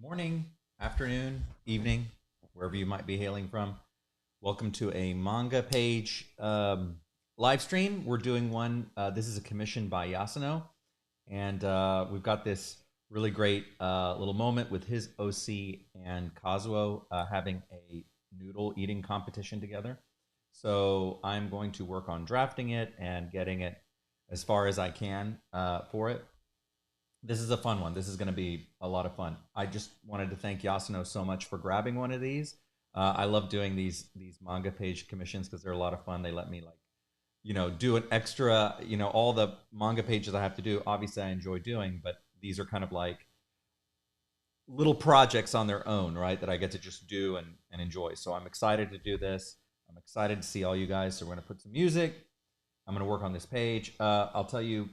morning, afternoon, evening, wherever you might be hailing from. Welcome to a manga page live stream. We're doing one. This is a commission by Yasuno, and we've got this really great little moment with his OC and Kazuo having a noodle eating competition together. So I'm going to work on drafting it and getting it as far as I can for it. This is a fun one. This is going to be a lot of fun. I just wanted to thank Yasuno so much for grabbing one of these. I love doing these manga page commissions because they're a lot of fun. They let me do an extra, all the manga pages I have to do. Obviously, I enjoy doing, but these are kind of like little projects on their own, right? That I get to just do and enjoy. So I'm excited to do this. I'm excited to see all you guys. So we're going to put some music. I'm going to work on this page. I'll tell you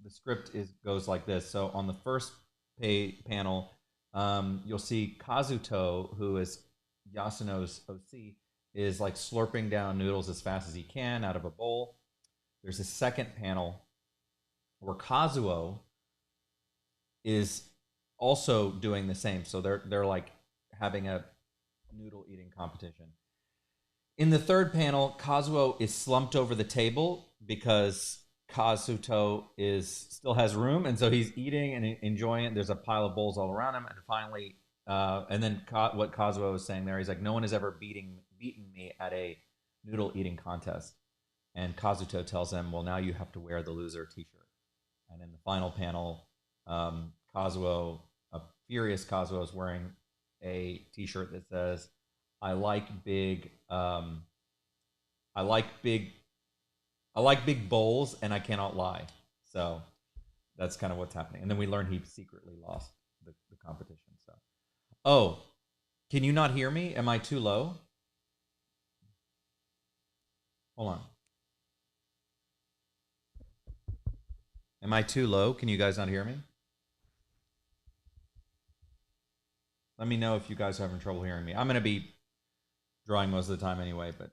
the script goes like this. So on the first panel, you'll see Kazuto, who is Yasuno's OC, is like slurping down noodles as fast as he can out of a bowl. There's a second panel where Kazuo is also doing the same. So they're like having a noodle eating competition. In the third panel, Kazuo is slumped over the table because Kazuto still has room, and so he's eating and enjoying it. There's a pile of bowls all around him, and finally, and then what Kazuo was saying there, he's like, "No one has ever beaten me at a noodle eating contest." And Kazuto tells him, "Well, now you have to wear the loser T-shirt." And in the final panel, Kazuo, a furious Kazuo, is wearing a T-shirt that says, "I like big bowls, and I cannot lie." So that's kind of what's happening. And then we learn he secretly lost the competition. So, oh, can you not hear me? Am I too low? Hold on. Am I too low? Can you guys not hear me? Let me know if you guys are having trouble hearing me. I'm going to be drawing most of the time anyway, but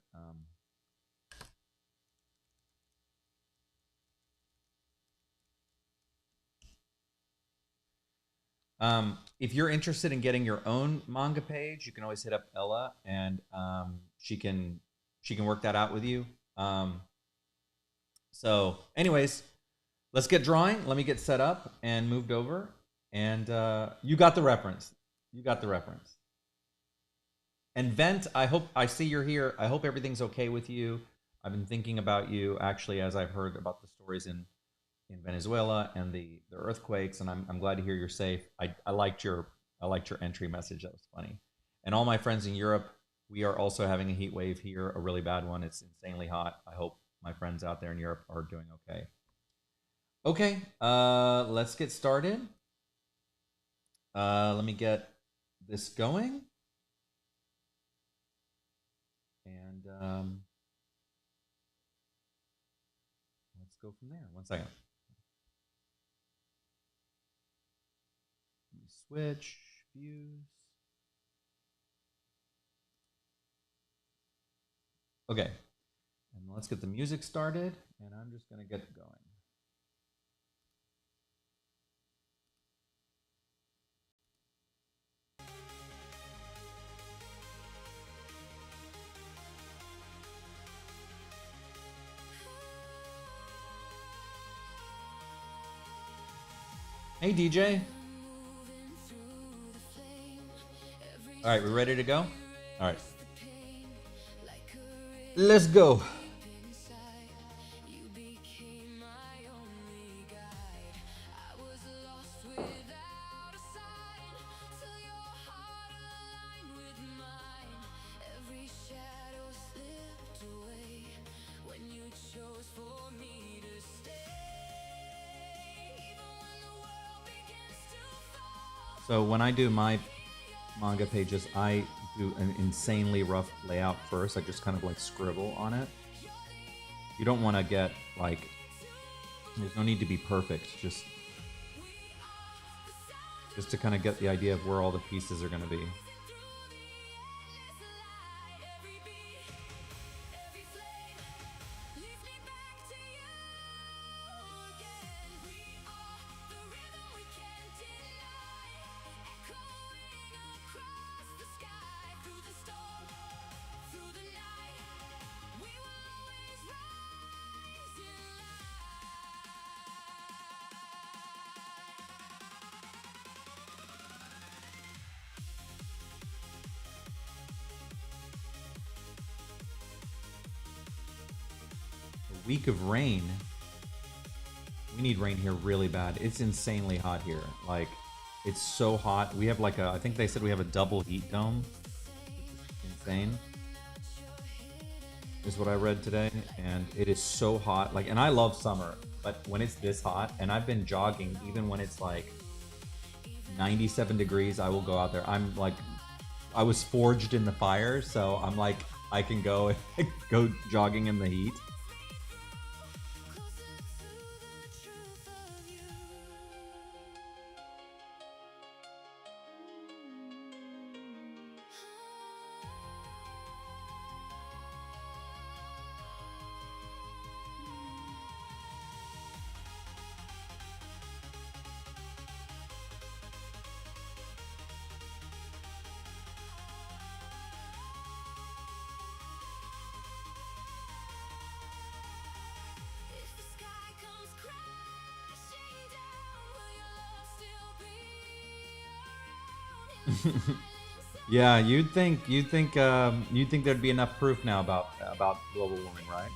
if you're interested in getting your own manga page, you can always hit up Ella, and she can work that out with you. So, anyways, let's get drawing. Let me get set up and moved over, and you got the reference. You got the reference. And Vent, I hope I see you're here. I hope everything's okay with you. I've been thinking about you actually as I've heard about the stories in Venezuela and the earthquakes, and I'm glad to hear you're safe. I liked your entry message. That was funny. And all my friends in Europe, we are also having a heat wave here, a really bad one. It's insanely hot. I hope my friends out there in Europe are doing okay. Okay, let's get started. Let me get this going. And let's go from there. 1 second. Let me switch views. Okay, and let's get the music started, and I'm just going to get going. Hey, DJ. All right, we ready to go? All right. Let's go. So when I do my manga pages, I do an insanely rough layout first. I just kind of like scribble on it. You don't want to get like, there's no need to be perfect. Just to kind of get the idea of where all the pieces are going to be. week of rain. We need rain here really bad. It's insanely hot here. Like, it's so hot. We have like a, I think they said we have a double heat dome. Insane. Is what I read today. And it is so hot. Like, and I love summer, but when it's this hot, and I've been jogging even when it's like 97 degrees, I will go out there. I'm like, I was forged in the fire, so I'm like, I can go go jogging in the heat. Yeah, you'd think there'd be enough proof now about global warming, right?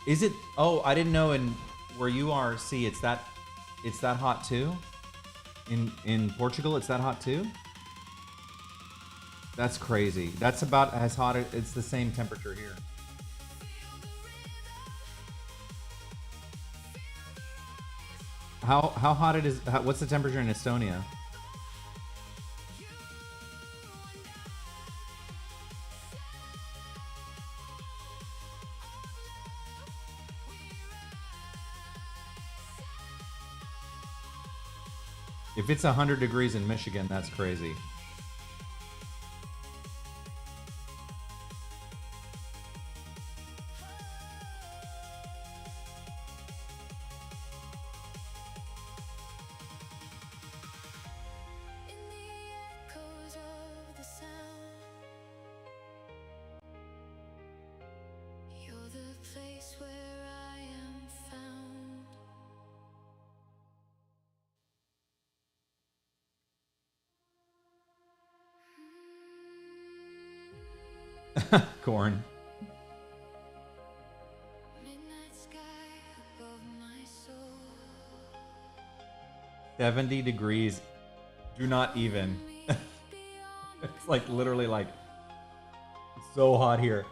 Is it? Oh, I didn't know. In where you are, see, it's that hot too. In Portugal, it's that hot too. That's crazy. That's about as hot. It's the same temperature here. How hot it is? What's the temperature in Estonia? If it's 100 degrees in Michigan, that's crazy. Corn. 70 degrees. Do not even. It's like literally like so hot here.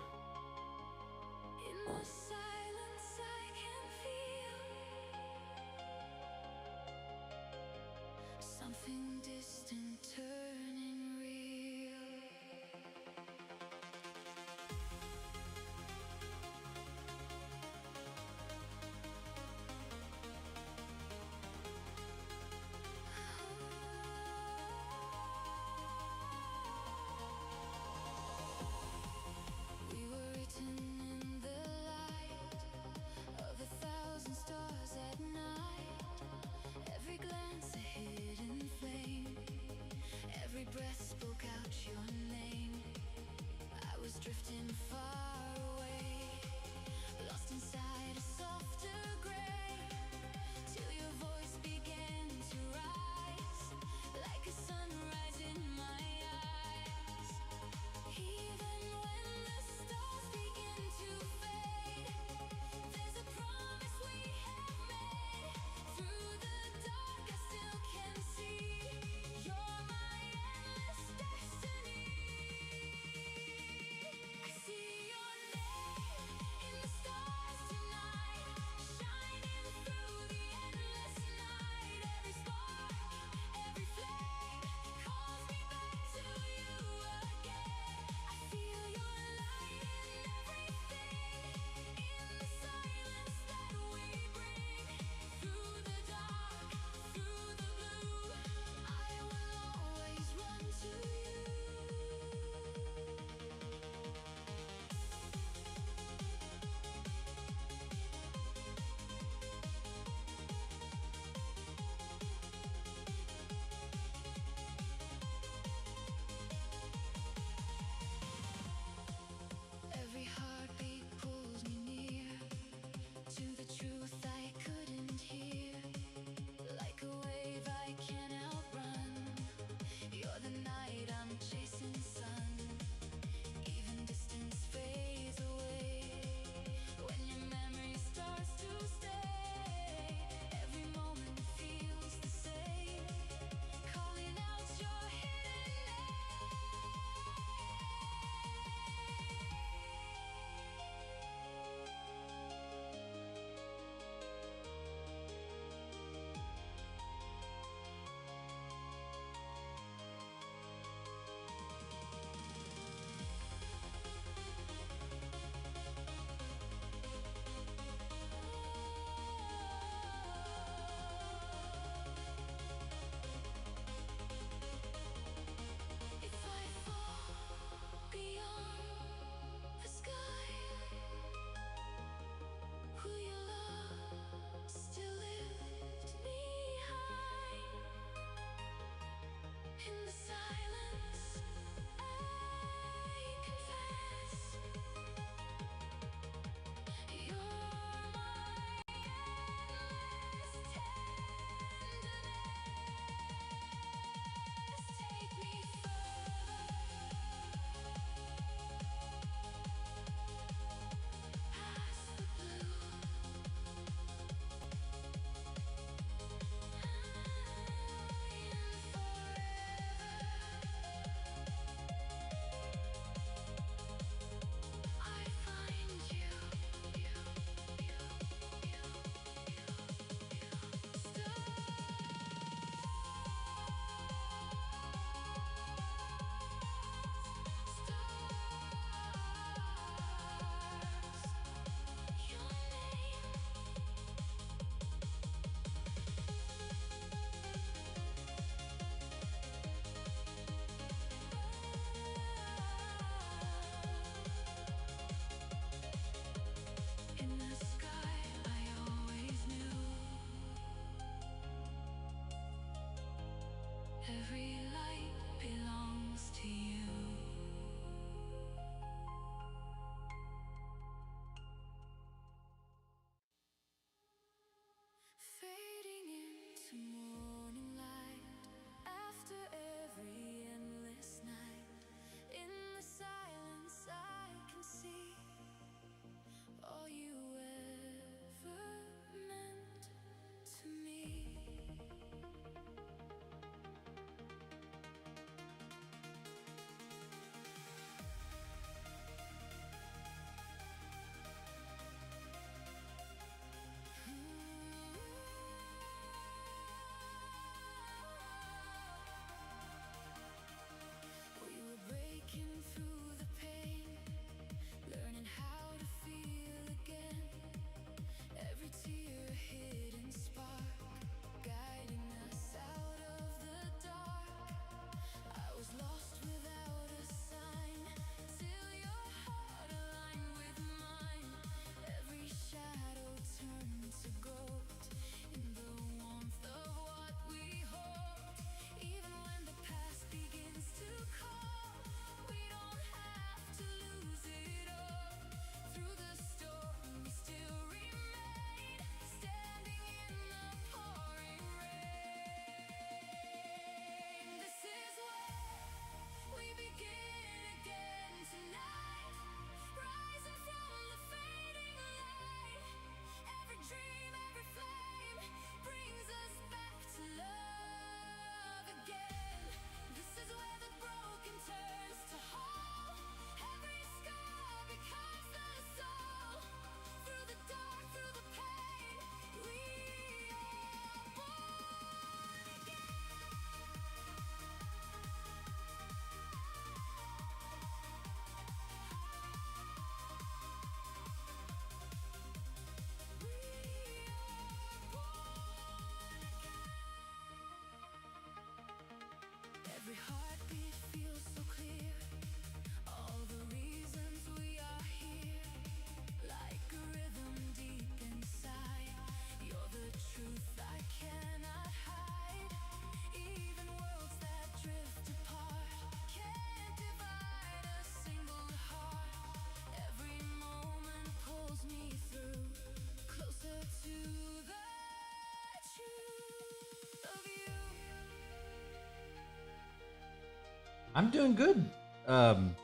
I'm doing good. Vent,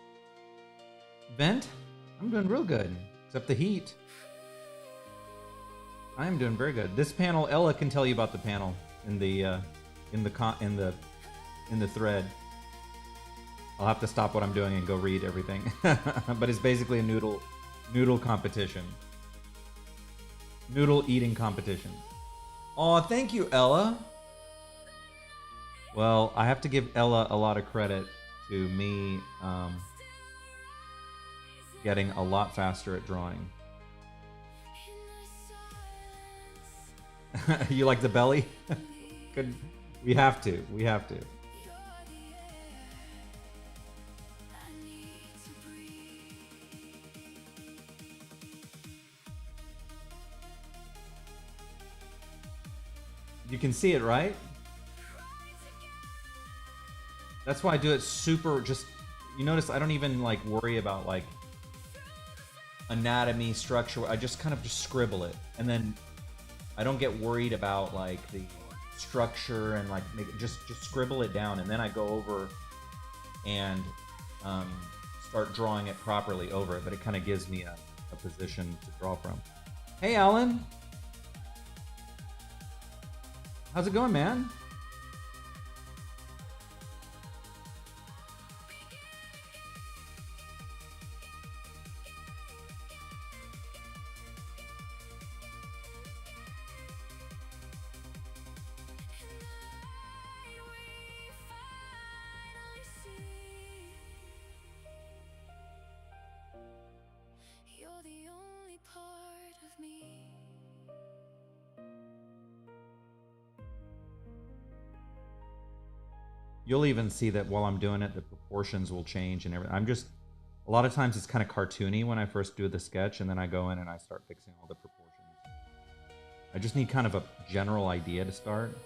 I'm doing real good. Except the heat. I am doing very good. This panel, Ella can tell you about the panel in the thread. I'll have to stop what I'm doing and go read everything. But it's basically a noodle competition. Noodle eating competition. Aw, thank you, Ella. Well, I have to give Ella a lot of credit to me getting a lot faster at drawing. You like the belly? Good. We have to. We have to. You can see it, right? That's why I do it super, just, you notice I don't even like worry about like anatomy, structure. I just kind of just scribble it. And then I don't get worried about like the structure and like just scribble it down. And then I go over and start drawing it properly over it. But it kind of gives me a position to draw from. Hey, Alan. How's it going, man? You'll even see that while I'm doing it, the proportions will change and everything. A lot of times it's kind of cartoony when I first do the sketch, and then I go in and I start fixing all the proportions. I just need kind of a general idea to start.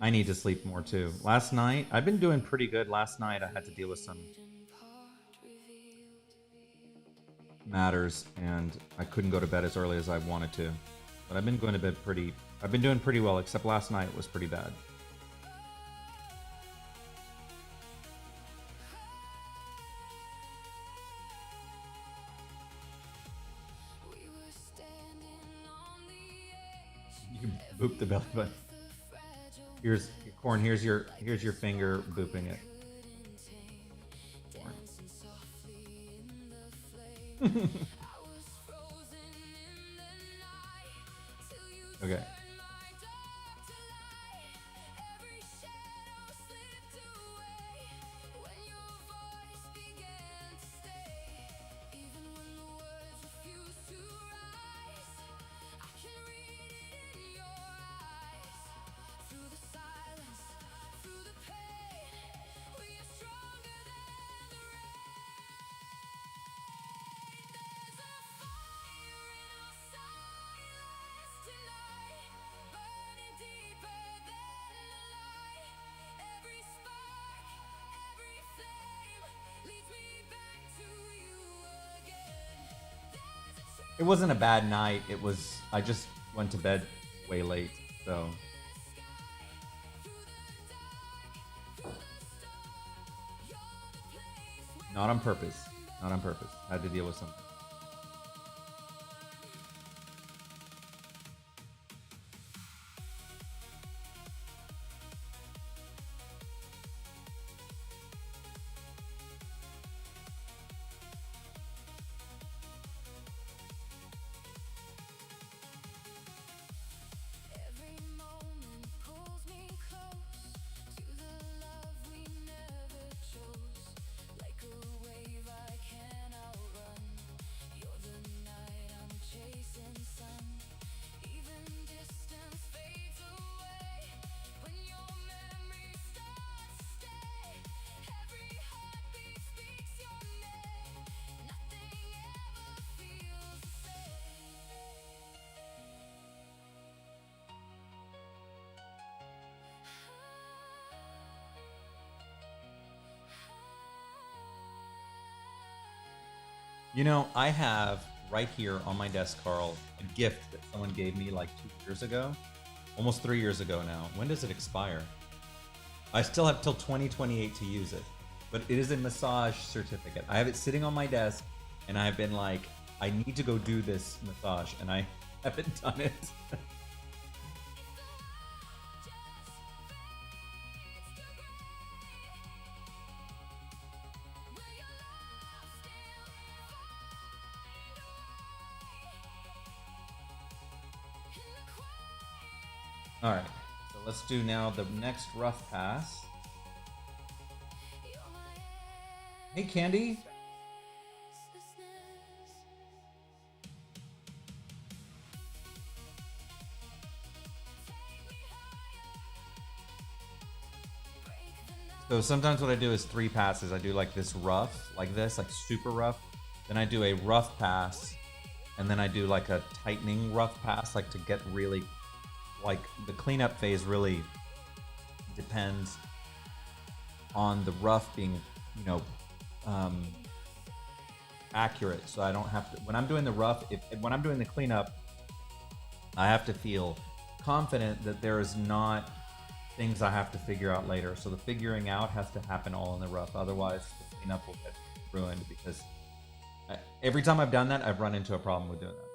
I need to sleep more too. Last night, I've been doing pretty good. Last night, I had to deal with some matters, and I couldn't go to bed as early as I wanted to. But I've been going to bed I've been doing pretty well, except last night was pretty bad. You can boop the belly button. Here's Corn. Here's your finger booping it. Okay. It wasn't a bad night. I just went to bed way late, so. Not on purpose. Not on purpose. I had to deal with something. You know, I have right here on my desk, Carl, a gift that someone gave me like 2 years ago, almost 3 years ago now. When does it expire? I still have till 2028 to use it, but it is a massage certificate. I have it sitting on my desk, and I've been like, I need to go do this massage, and I haven't done it. All right, so let's do now the next rough pass. Hey, Candy. So sometimes what I do is 3 passes. I do like this rough, like this, like super rough. Then I do a rough pass, and then I do like a tightening rough pass, like to get really, like the cleanup phase really depends on the rough being, you know, accurate. So I don't have to, when I'm doing the rough, when I'm doing the cleanup, I have to feel confident that there is not things I have to figure out later. So the figuring out has to happen all in the rough. Otherwise, the cleanup will get ruined because every time I've done that, I've run into a problem with doing that.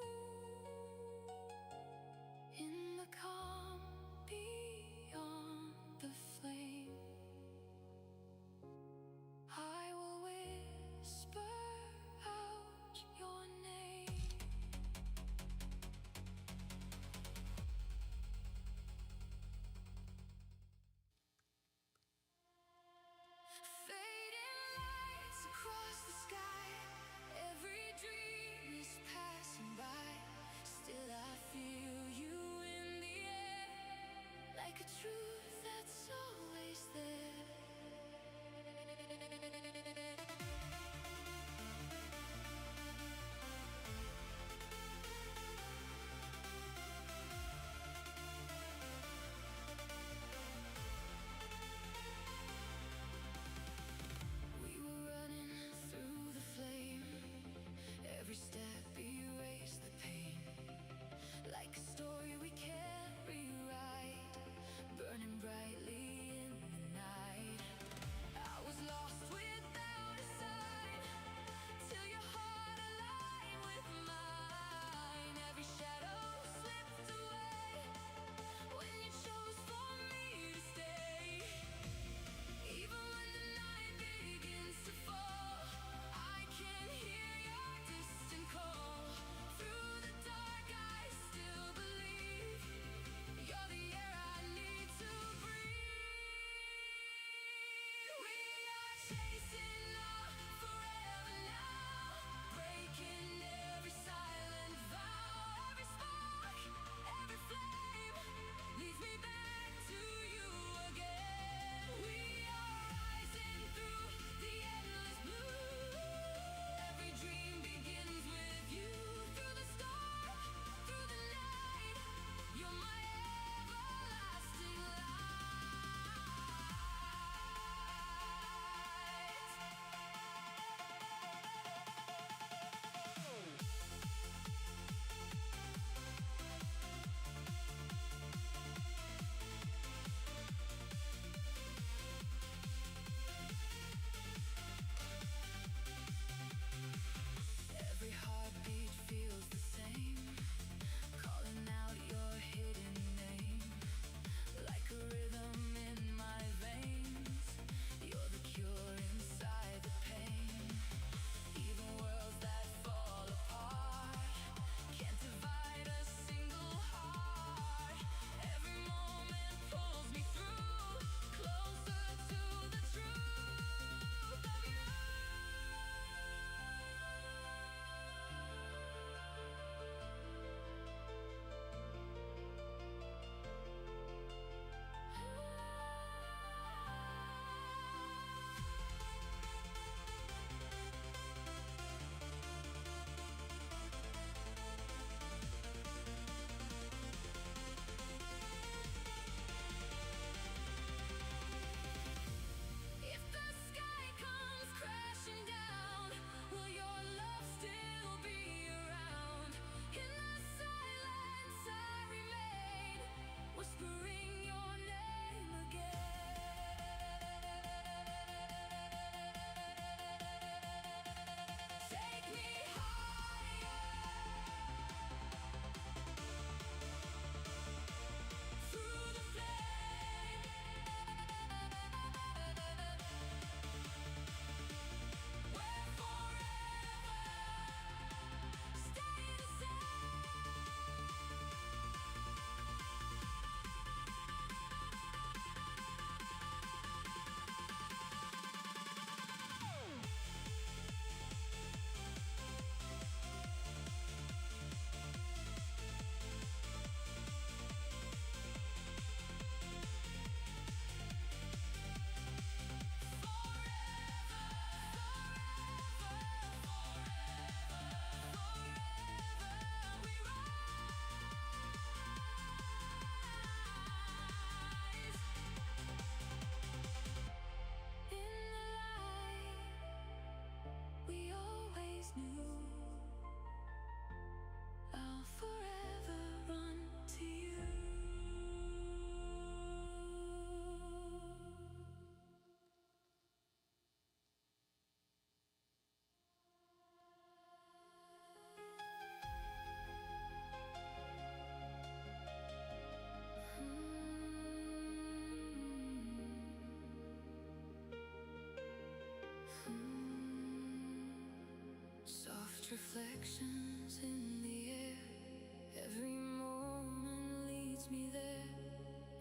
reflections in the air. Every moment leads me there.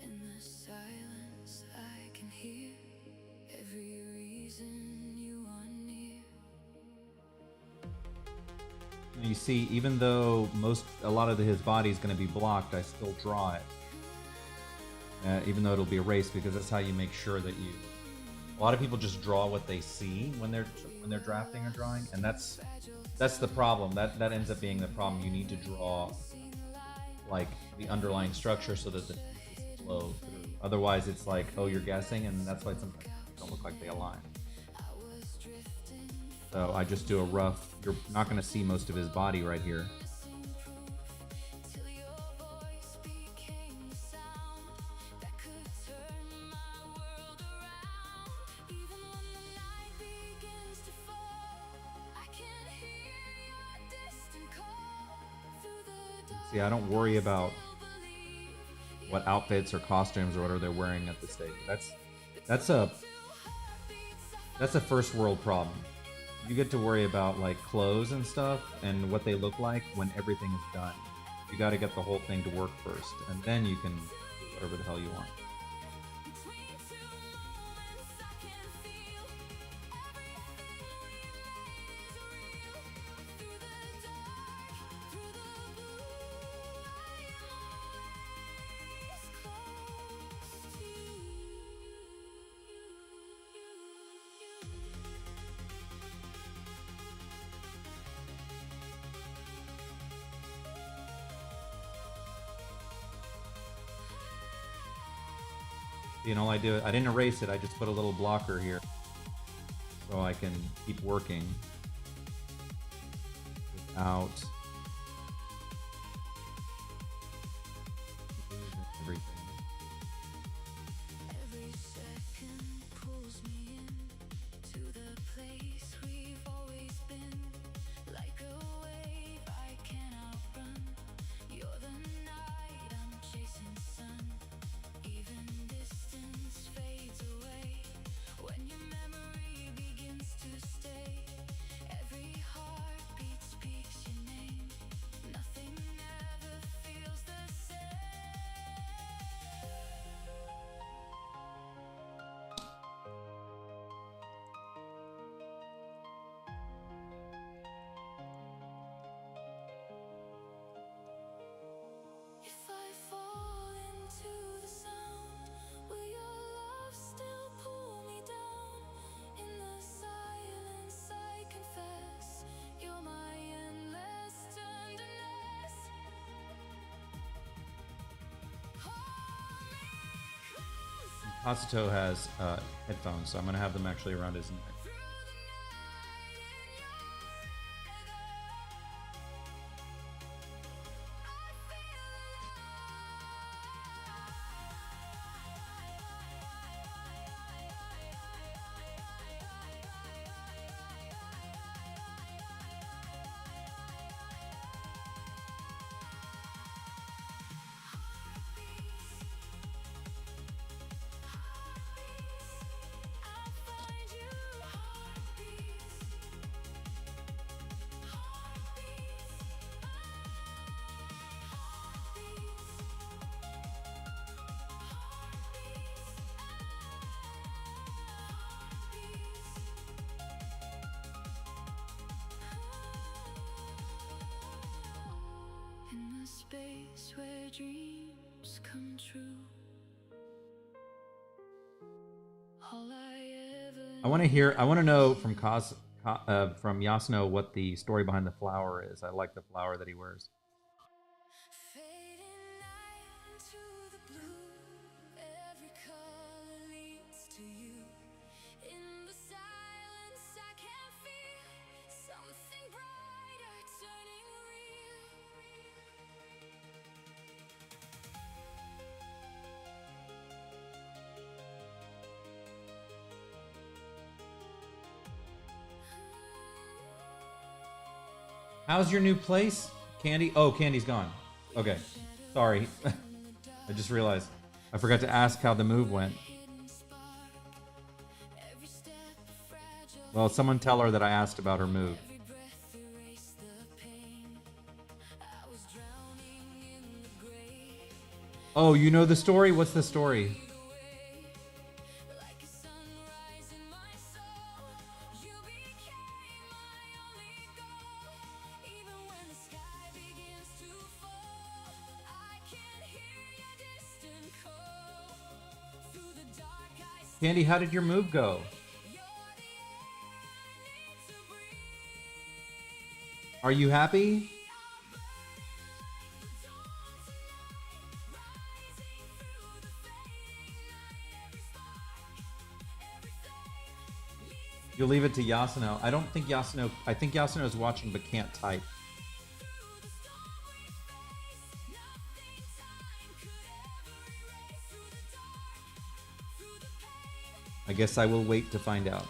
In the silence I can hear every reason you are near. You see, even though a lot of his body is going to be blocked, I still draw it. Even though it'll be erased, because that's how you make sure that you. A lot of people just draw what they see when they're drafting or drawing, and that's the problem. That ends up being the problem. You need to draw like the underlying structure so that the pieces flow through. Otherwise, it's like, oh, you're guessing, and that's why sometimes they don't look like they align. So I just do a rough. You're not going to see most of his body right here. See, I don't worry about what outfits or costumes or whatever they're wearing at the stage. That's a first world problem. You get to worry about like clothes and stuff and what they look like when everything is done. You got to get the whole thing to work first, and then you can do whatever the hell you want. You know, I didn't erase it, I just put a little blocker here so I can keep working without everything. Every second pulls me in to the place we've always been. Like a wave I can't outrun. You're the night, I'm chasing sun. Even distance fades away when your memory begins to stay. Every heartbeat speaks your name. Nothing ever feels the same. If I fall into the sound, will your love still pull me down? In the silence I confess, you're my endless tenderness. Hold me close Kazuto has headphones, so I'm going to have them actually around his neck. through the night in your in the space where dreams come true. All I ever I want to know from from Yasuno what the story behind the flower is. I like the flower that he wears. fading night into the blue. Every color leads to you. In the silence I can feel something brighter turning real. How's your new place, Candy? Oh, Candy's gone. Okay, sorry. I just realized I forgot to ask how the move went. Well, someone tell her that I asked about her move. Every breath erase the pain. Oh, you know the story? What's the story? Like a sunrise in my soul, you became my only goal. Even when the sky begins to fall, I can hear your distant call. Through the dark I see Candy, how did your move go? you're the air I need to breathe. Are you happy? You'll leave it to Yasuno. I don't think Yasuno. I think Yasuno is watching but can't type. I guess I will wait to find out.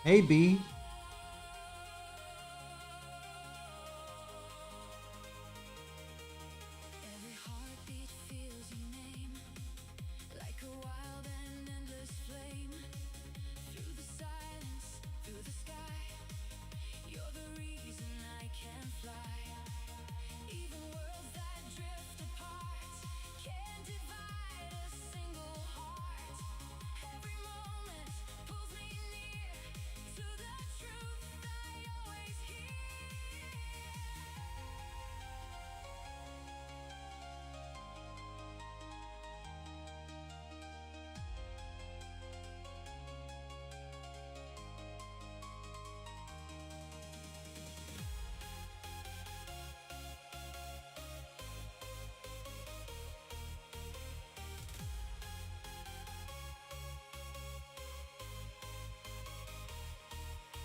Hey, B. Every heartbeat feels your name, like a wild and endless flame. Through the silence, through the sky, you're the reason I can fly. Even worlds that drift apart can't divide a single heart. Every moment pulls me near to the truth I always hear.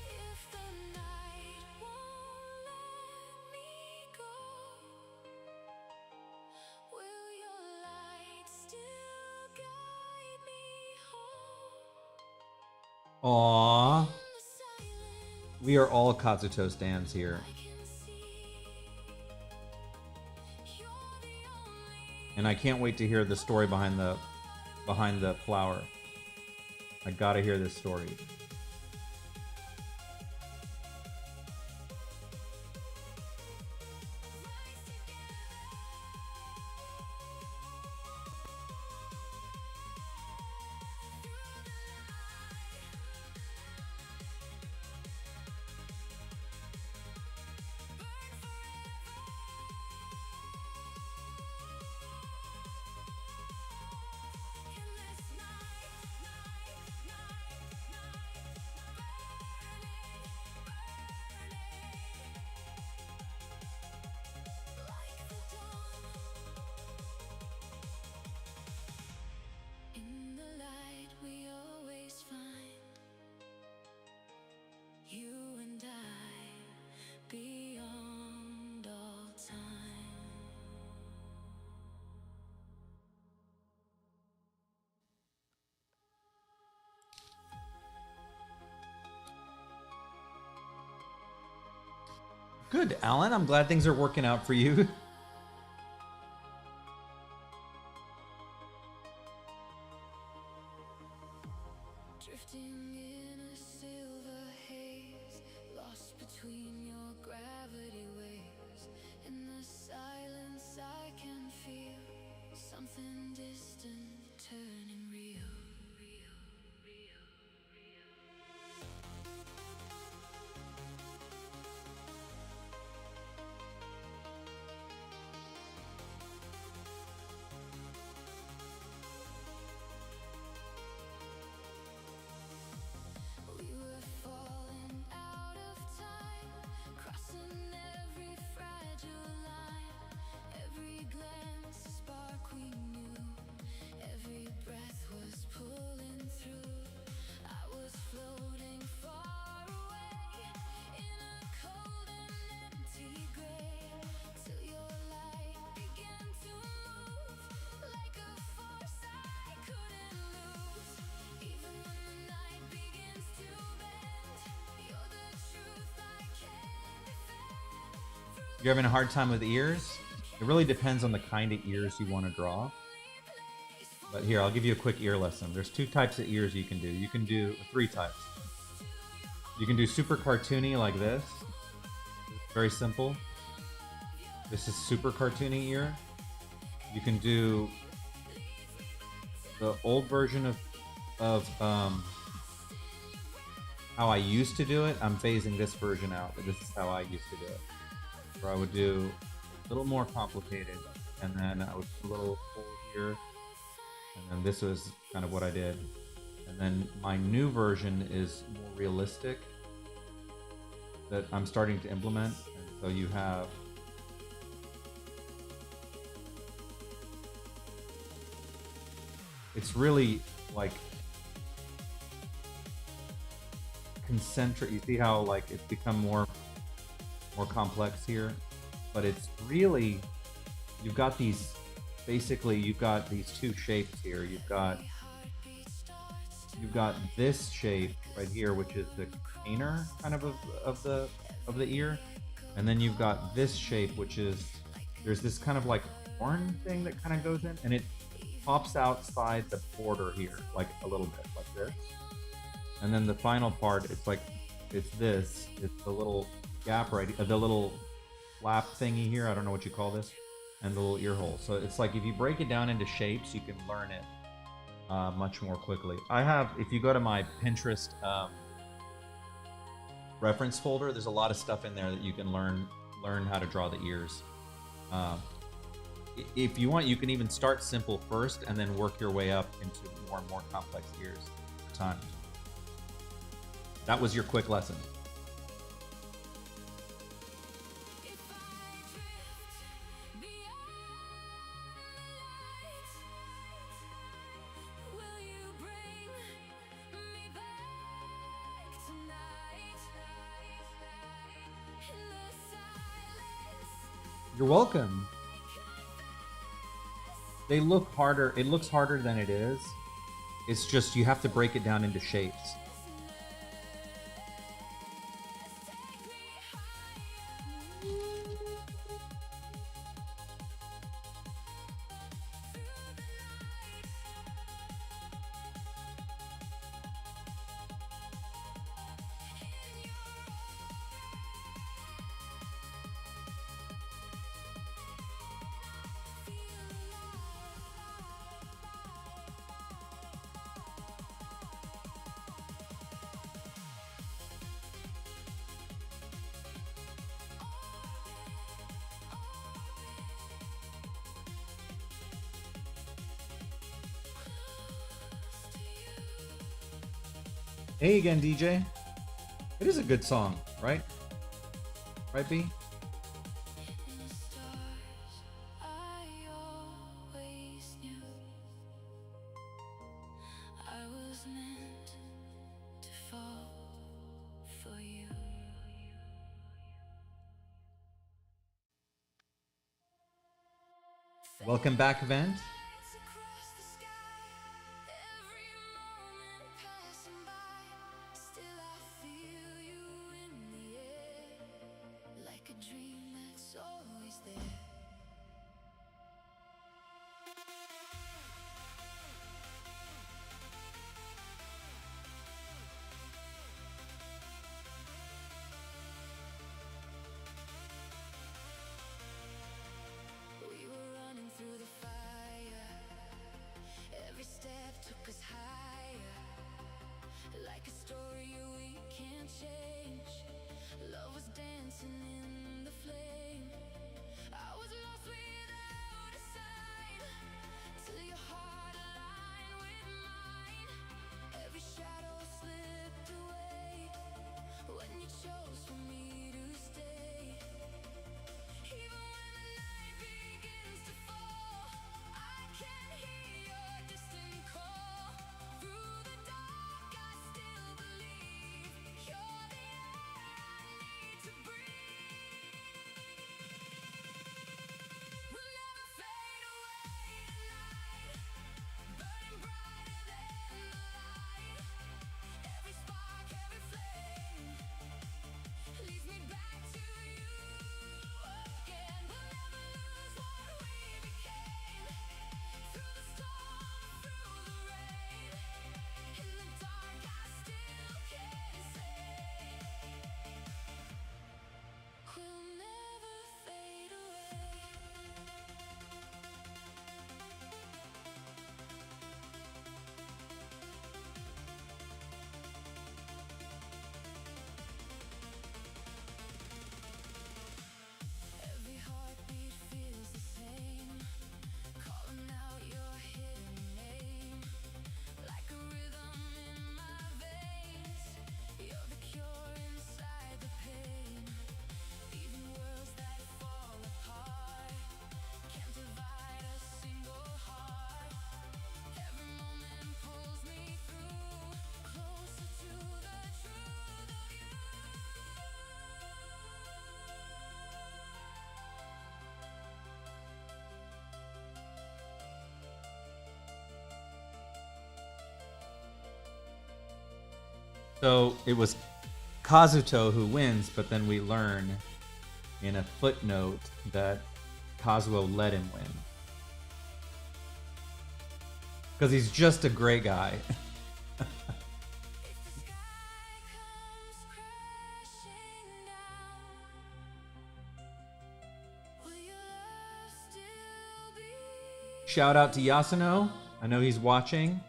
If the night won't let me go, will your light still guide me home? Aww. In the silence We are all Kazuto stands here. I can see you're the only And I can't wait to hear the story behind the flower. I gotta hear this story. in this burning like the dawn. In the light we always find you and I beyond all time. Good, Alan. I'm glad things are working out for you. Drifting in a silver haze, lost between your gravity waves. In the silence I can feel something distant turning real. We were falling out of time, crossing every fragile line. Every glance a spark we knew, every breath was pulling through. I was floating far away in a cold and empty grave, till your light began to move like a force I couldn't lose. Even when the night begins to bend, you're the truth I can't defend. You're having a hard time with ears? It really depends on the kind of ears you want to draw. But here, I'll give you a quick ear lesson. There's two types of ears you can do. You can do three types. You can do super cartoony like this. Very simple. This is super cartoony ear. You can do the old version of how I used to do it. I'm phasing this version out, but this is how I used to do it. Where I would do a little more complicated, and then I would put a little hole here, and then this was kind of what I did. And then my new version is more realistic that I'm starting to implement. And so you have it's really like concentric. You see how like it's become more complex here, but it's really, you've got these, basically you've got these two shapes here. You've got this shape right here, which is the container kind of the ear, and then you've got this shape, which is, there's this kind of like horn thing that kind of goes in, and it pops outside the border here, like a little bit, like this. And then the final part, it's like, it's this, it's the little gap right, the little flap thingy here, I don't know what you call this, and the little ear hole. So it's like, if you break it down into shapes, you can learn it much more quickly. I have, if you go to my Pinterest reference folder, there's a lot of stuff in there that you can learn how to draw the ears. If you want, you can even start simple first and then work your way up into more and more complex ears over time. That was your quick lesson. You're welcome. They look harder. It looks harder than it is. It's just you have to break it down into shapes. Hey again, DJ. It is a good song, right? Right, B? Welcome back, event. So it was Kazuto who wins, but then we learn in a footnote that Kazuo let him win. Because he's just a great guy. Shout out to Yasuno. I know he's watching.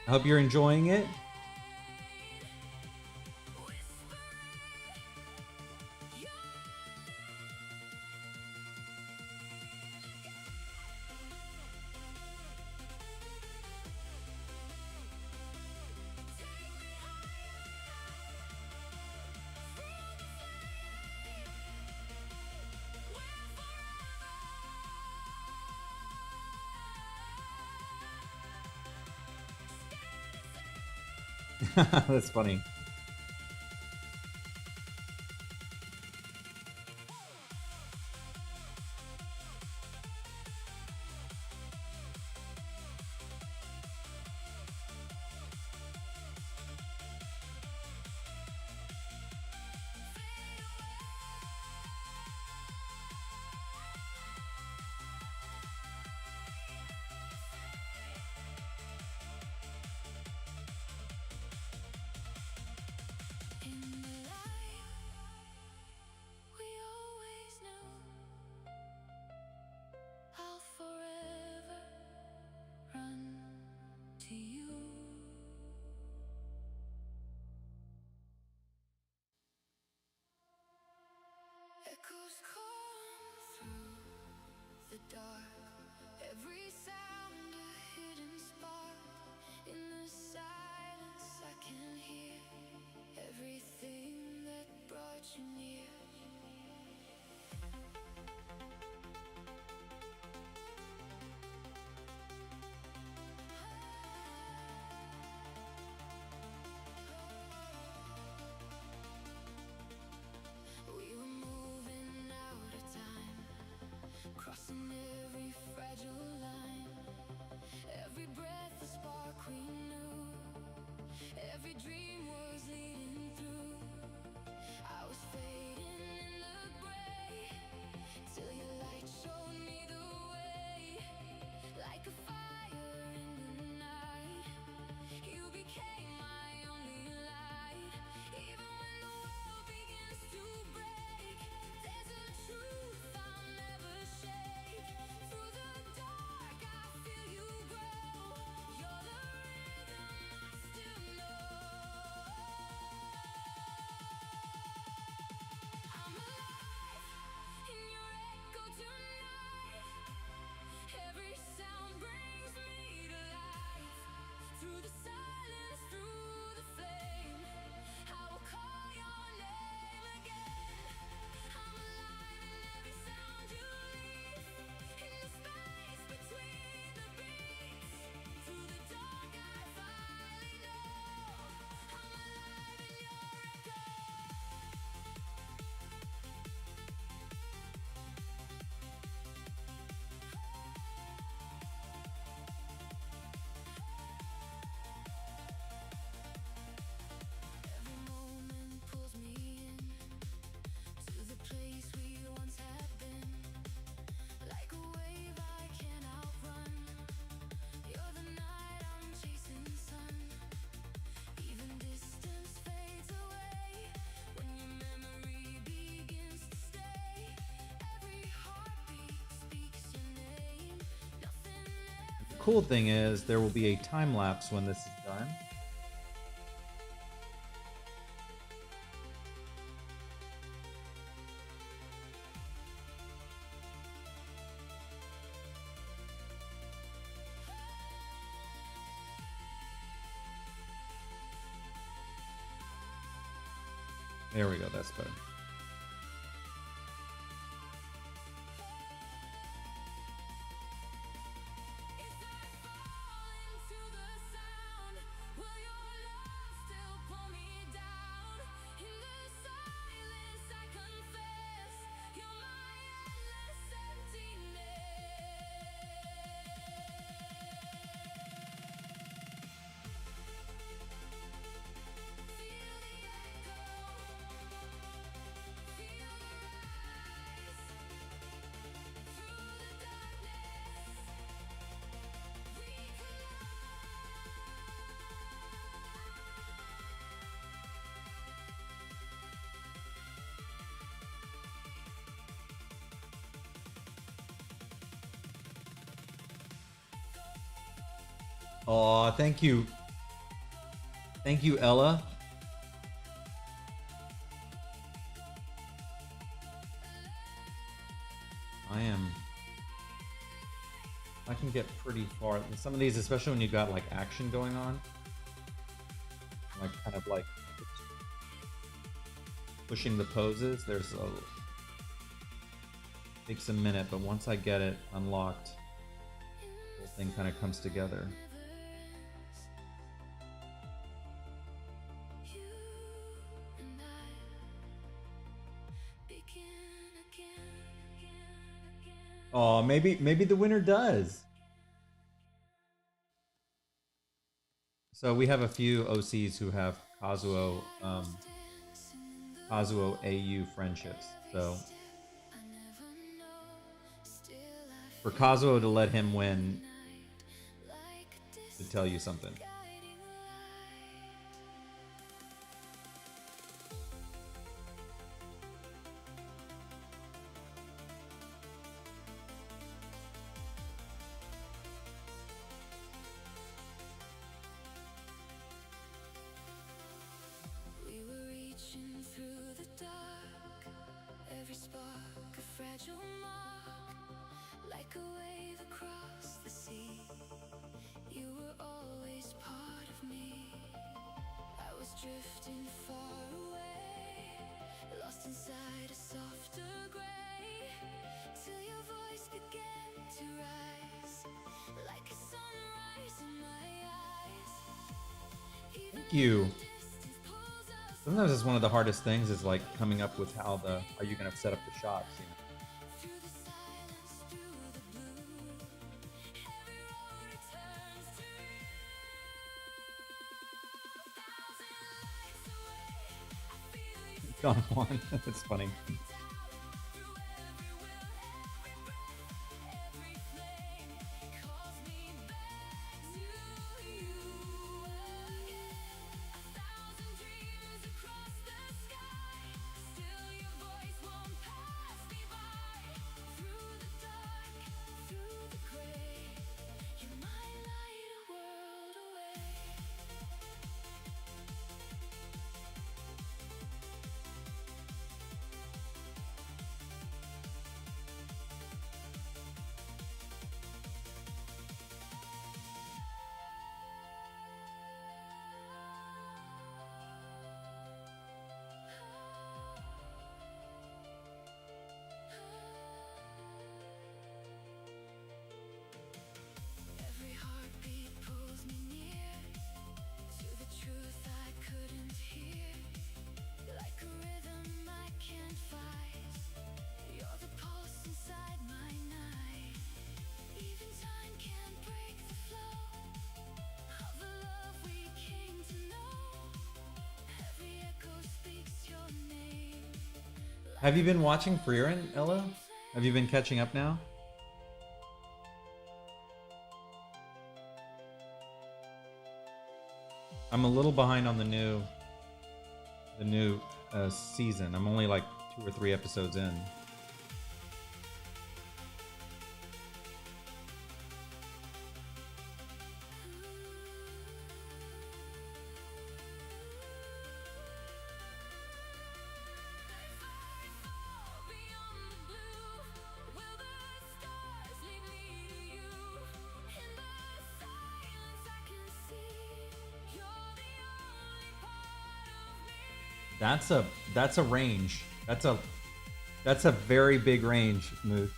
I hope you're enjoying it. That's funny. Echoes come through the dark. Every sound a hidden spark. In the silence I can hear everything that brought you near. We were moving out of time, crossing every fragile line. Every breath a spark we knew, every dream was leading through. I was fading in the gray, till your light showed me the way. Like a fire in the night, you became my only light. Even when the world begins to break, there's a truth I'll never shake. Through the dark I feel you grow. You're the rhythm I still know. I'm alive in your echo tonight. Every sound brings me to life. Through the silence, through the flame, I will call your name again. I'm alive in every sound you leave. In the space between the beats. Through the dark I finally know. I'm alive in your echo. Every moment pulls me in to the place we once had been. Like a wave I can't outrun. You're the night I'm chasing sun. Even distance fades away when your memory begins to stay. Every heartbeat speaks your name. Nothing The cool thing is there will be a time lapse when this is done. There we go, that's better. into the sound. Will your love still pull me down? In the silence I confess, you're my endless emptiness. Oh, thank you. Thank you, Ella. I can get pretty far. Some of these, especially when you got like action going on, like kind of like pushing the poses. Takes a minute, but once I get it unlocked, the whole thing kind of comes together. Oh, maybe the winner does. So we have a few OCs who have Kazuo AU friendships. So for Kazuo to let him win to tell you something. Drifting far away, lost inside a softer gray, till your voice began to rise, like a sunrise in my eyes. Thank you. Sometimes it's one of the hardest things is like coming up with how you're gonna set up the shots. You know? Don Juan. That's funny. Have you been watching Freerin, Ella? Have you been catching up now? I'm a little behind on the new season. I'm only like 2 or 3 episodes in. That's a range. That's a very big range move.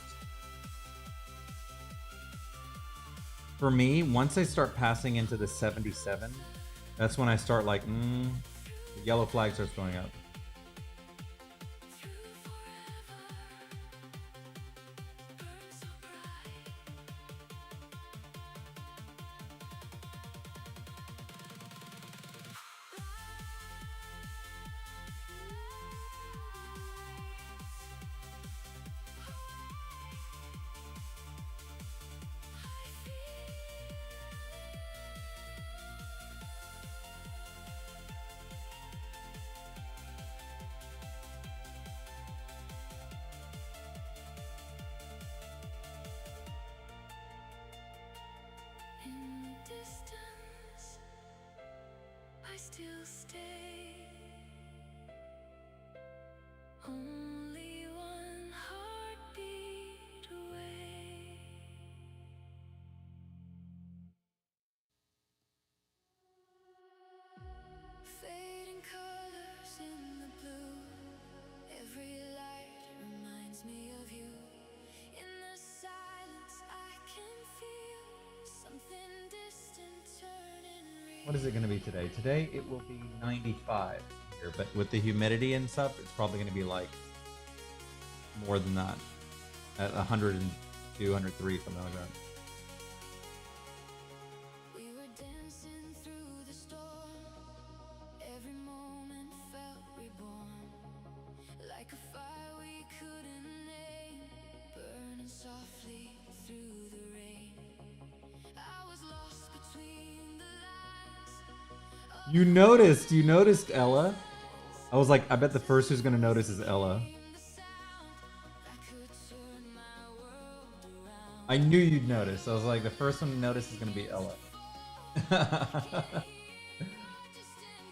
For me, once I start passing into the 77, that's when I start like, the yellow flag starts going up. distance, I still stay. Only one heartbeat away. Fading colors in the blue. Every light reminds me of you. In the silence, I can feel something distant turning real. What is it going to be today? Today it will be 95 here, but with the humidity and stuff, it's probably going to be like more than that. At 102, 103, something like that. We were dancing through the storm. Every moment felt reborn. Like a fire we couldn't name, burning softly through the rain. I was lost between the lines. You noticed Ella. I was like, I bet the first who's going to notice is Ella. The sound that could turn my world around. I knew you'd notice. I was like, the first one to notice is going to be Ella. Distant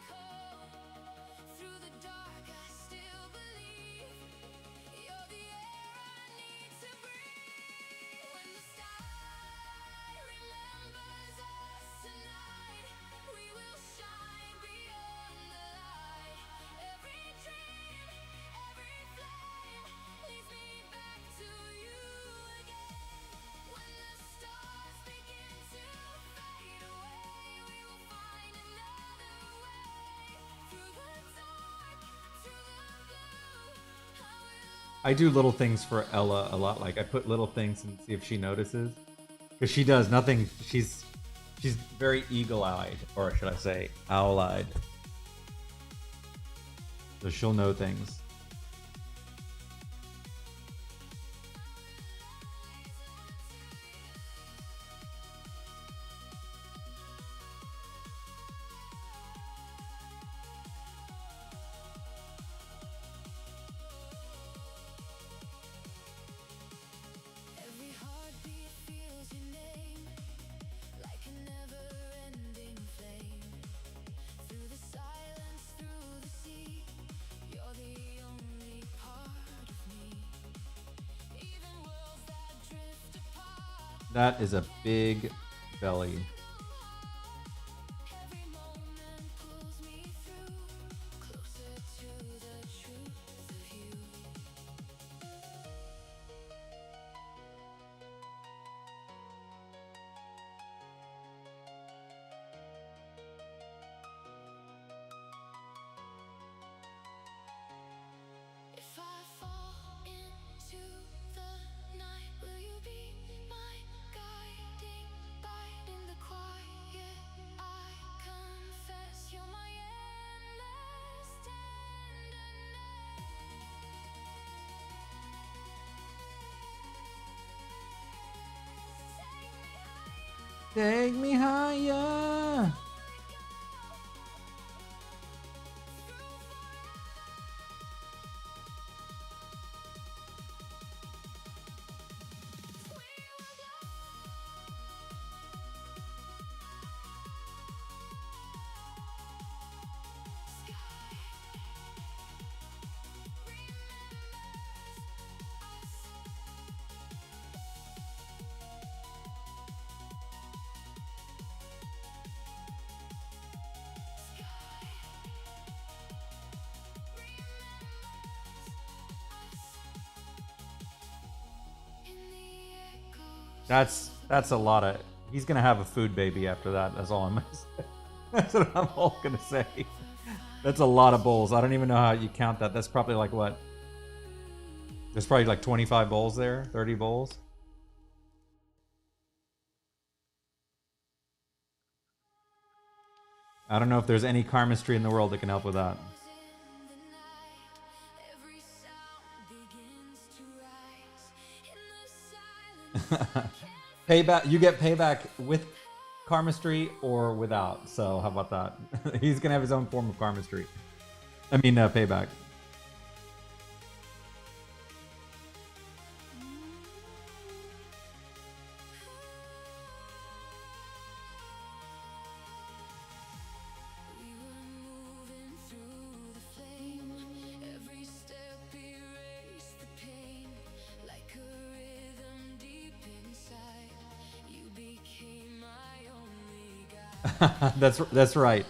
call. Through the dark, I still believe you're the air I need to breathe. When the sky remembers us tonight, we will shine beyond the light. Every dream, every flame leads me back to you again. When the stars begin to fade away, we will find another way. Through the dark, through the blue, I will. I do little things for Ella a lot. Like I put little things and see if she notices, because she does nothing. She's very eagle-eyed, or should I say, owl-eyed. So she'll know things. Every heartbeat feels your name, like a never-ending flame. Through the silence, through the sea, you're the only part of me. Even worlds that drift apart, That is a big belly. every moment pulls me through, closer to the truth of you. If I fall into the night, will you be my guiding light in the quiet? I confess you're my endless tenderness. Take me higher. That's a lot of. He's gonna have a food baby after that. That's all I'm gonna say. That's what I'm all gonna say. That's a lot of bowls. I don't even know how you count that. That's probably like what? There's probably like 25 bowls there, 30 bowls. I don't know if there's any karmastry in the world that can help with that. In the night, every sound begins to rise. In the silence, Payback. You get payback with karmastry or without. So how about that? He's gonna have his own form of karmastry. I mean, payback. That's right.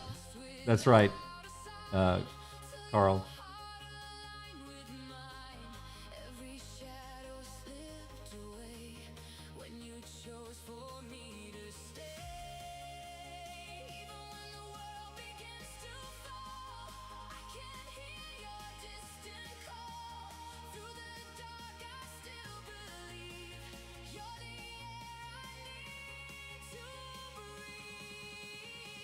That's right, Carl. Every shadow slipped away when you chose for me to stay. Even when the world begins to fall, I can hear your distant call. Through the dark, I still believe you're the air I need to breathe.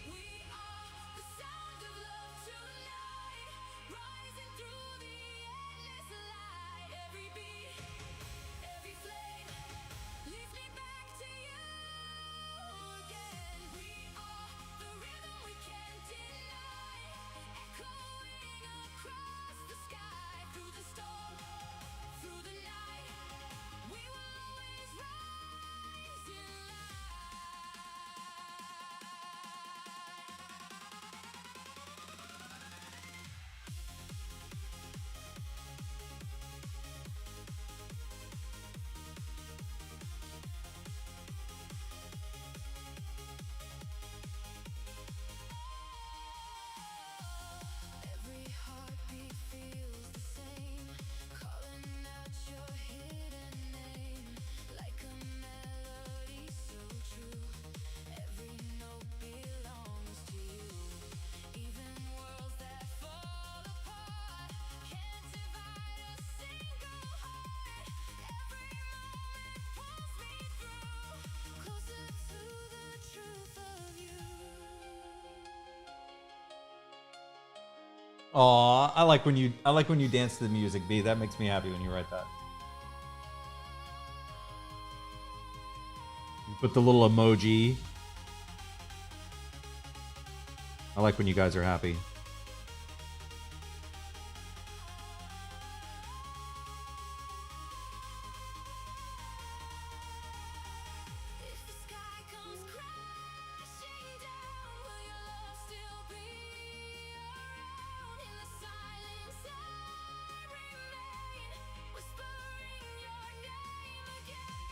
We are the sound of love tonight, rising through the endless light. Every beat, every flame leads me back to you again. We are the rhythm we can't deny, echoing across the sky. Through the storm, through the night, we will always rise in Every heartbeat feels the same, calling out your hidden name, like a melody so true. Every note belongs to you. Even worlds that fall apart can't divide a single heart. Every moment pulls me through, closer to the truth of you. Aw, I like when you dance to the music, B. That makes me happy when you write that. You put the little emoji. I like when you guys are happy. If the sky comes crashing down, will your love still be around? In the silence I remain, whispering your name again.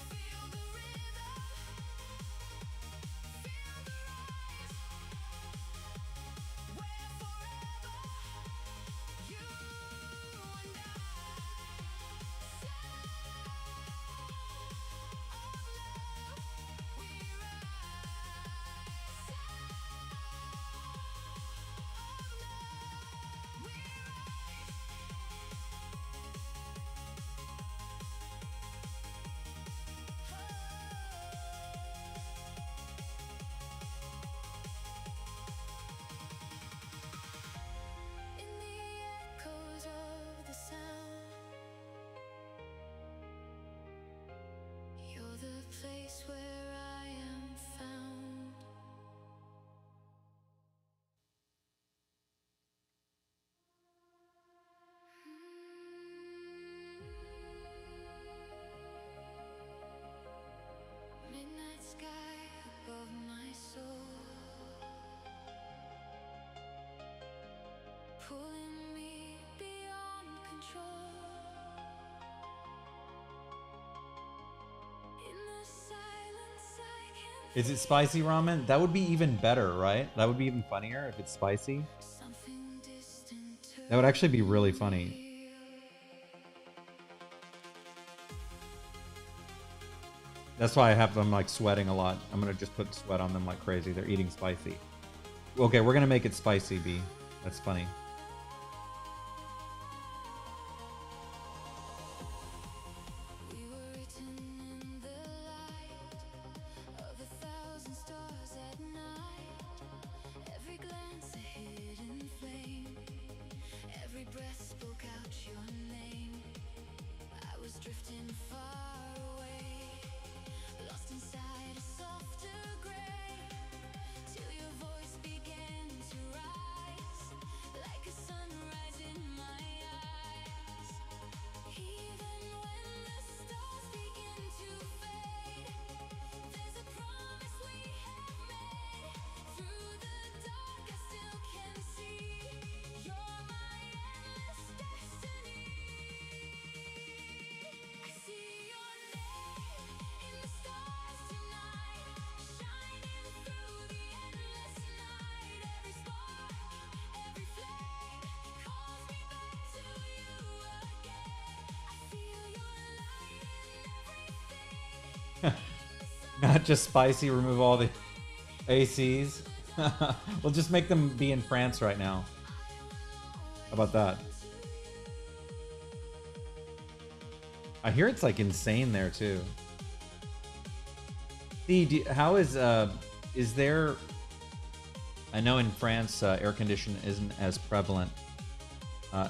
Feel the rhythm, feel the rise. We're forever, you and I. Sound of love, we rise. Sound of love, we in the echoes of the sound, you're the place where I am found. Midnight sky above my soul, pulling me beyond control. In the silence I can Is it spicy ramen? That would be even better, right? That would be even funnier if it's spicy. something distant to That would actually be really funny. feel. That's why I have them like sweating a lot. I'm gonna just put sweat on them like crazy. They're eating spicy. Okay, we're gonna make it spicy, B. That's funny. We were written in the light of 1,000 stars at night. Every glance a hidden flame, every breath spoke out your name. I was drifting far away, lost inside a softer gray, till your voice began to rise, like Not just spicy, remove all the ACs. We'll just make them be in France right now. How about that? I hear it's like insane there too. See, how is there? I know in France air conditioning isn't as prevalent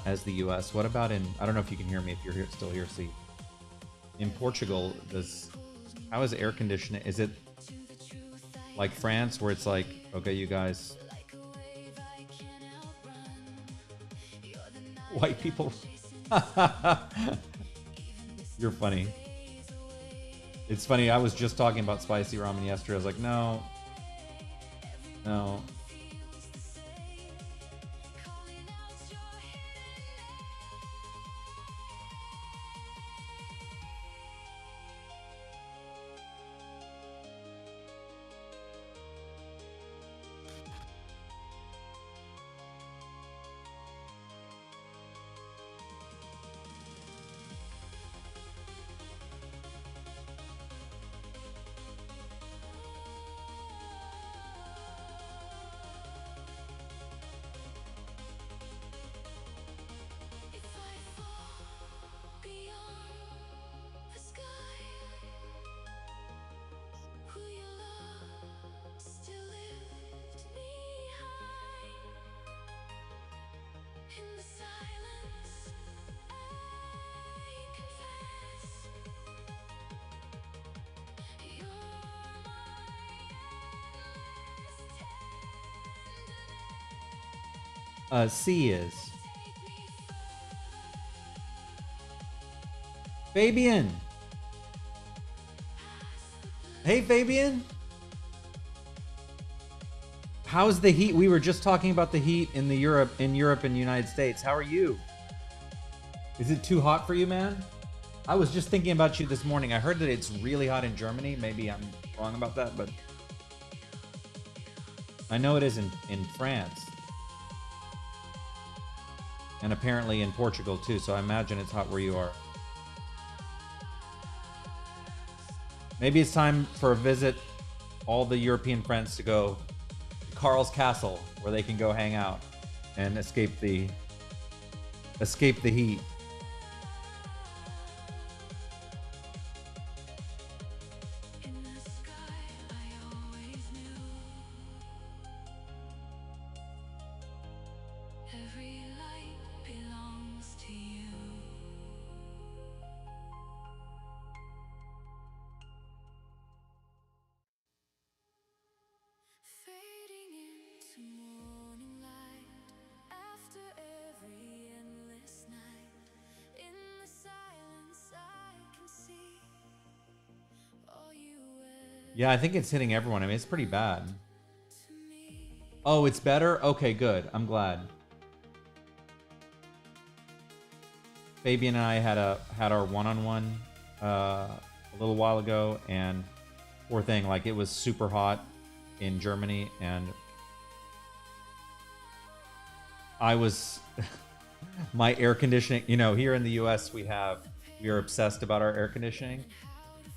as the U.S. What about in? I don't know if you can hear me if you're here, still here. See, in Portugal, how is air conditioning? Is it like France where it's like, okay, you guys, white people? You're funny. It's funny. I was just talking about spicy ramen yesterday. I was like, no. C is Fabian. Hey, Fabian. How's the heat? We were just talking about the heat in Europe and United States. How are you? Is it too hot for you, man? I was just thinking about you this morning. I heard that it's really hot in Germany. Maybe I'm wrong about that, but I know it is in France. And apparently in Portugal too, so I imagine it's hot where you are. Maybe it's time for a visit, all the European friends to go to Carl's Castle, where they can go hang out and escape the heat. Yeah, I think it's hitting everyone. I mean, it's pretty bad. Oh, it's better? Okay, good. I'm glad. Fabian and I had our one-on-one a little while ago, and poor thing, like it was super hot in Germany, and I was my air conditioning, you know, here in the US we are obsessed about our air conditioning.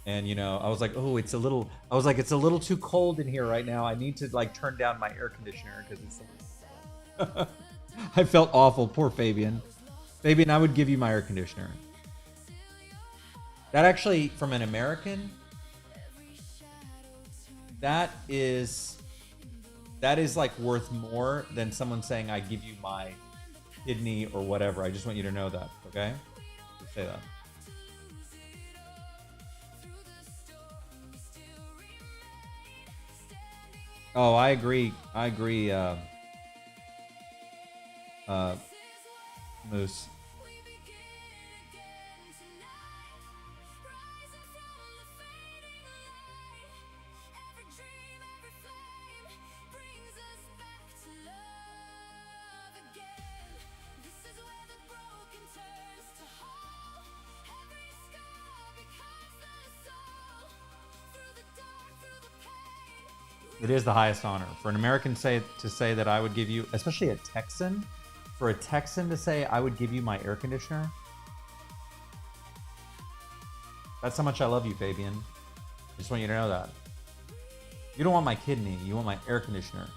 And, you know, I was like, oh, it's a little too cold in here right now. I need to like turn down my air conditioner because it's I felt awful. Poor Fabian. Fabian, I would give you my air conditioner. That actually, from an American, that is like worth more than someone saying, I give you my kidney or whatever. I just want you to know that, okay? Just say that. Oh, I agree. Moose. It is the highest honor for an American to say that I would give you, especially a Texan, for a Texan to say I would give you my air conditioner. That's how much I love you, Fabian. I just want you to know that. You don't want my kidney. You want my air conditioner.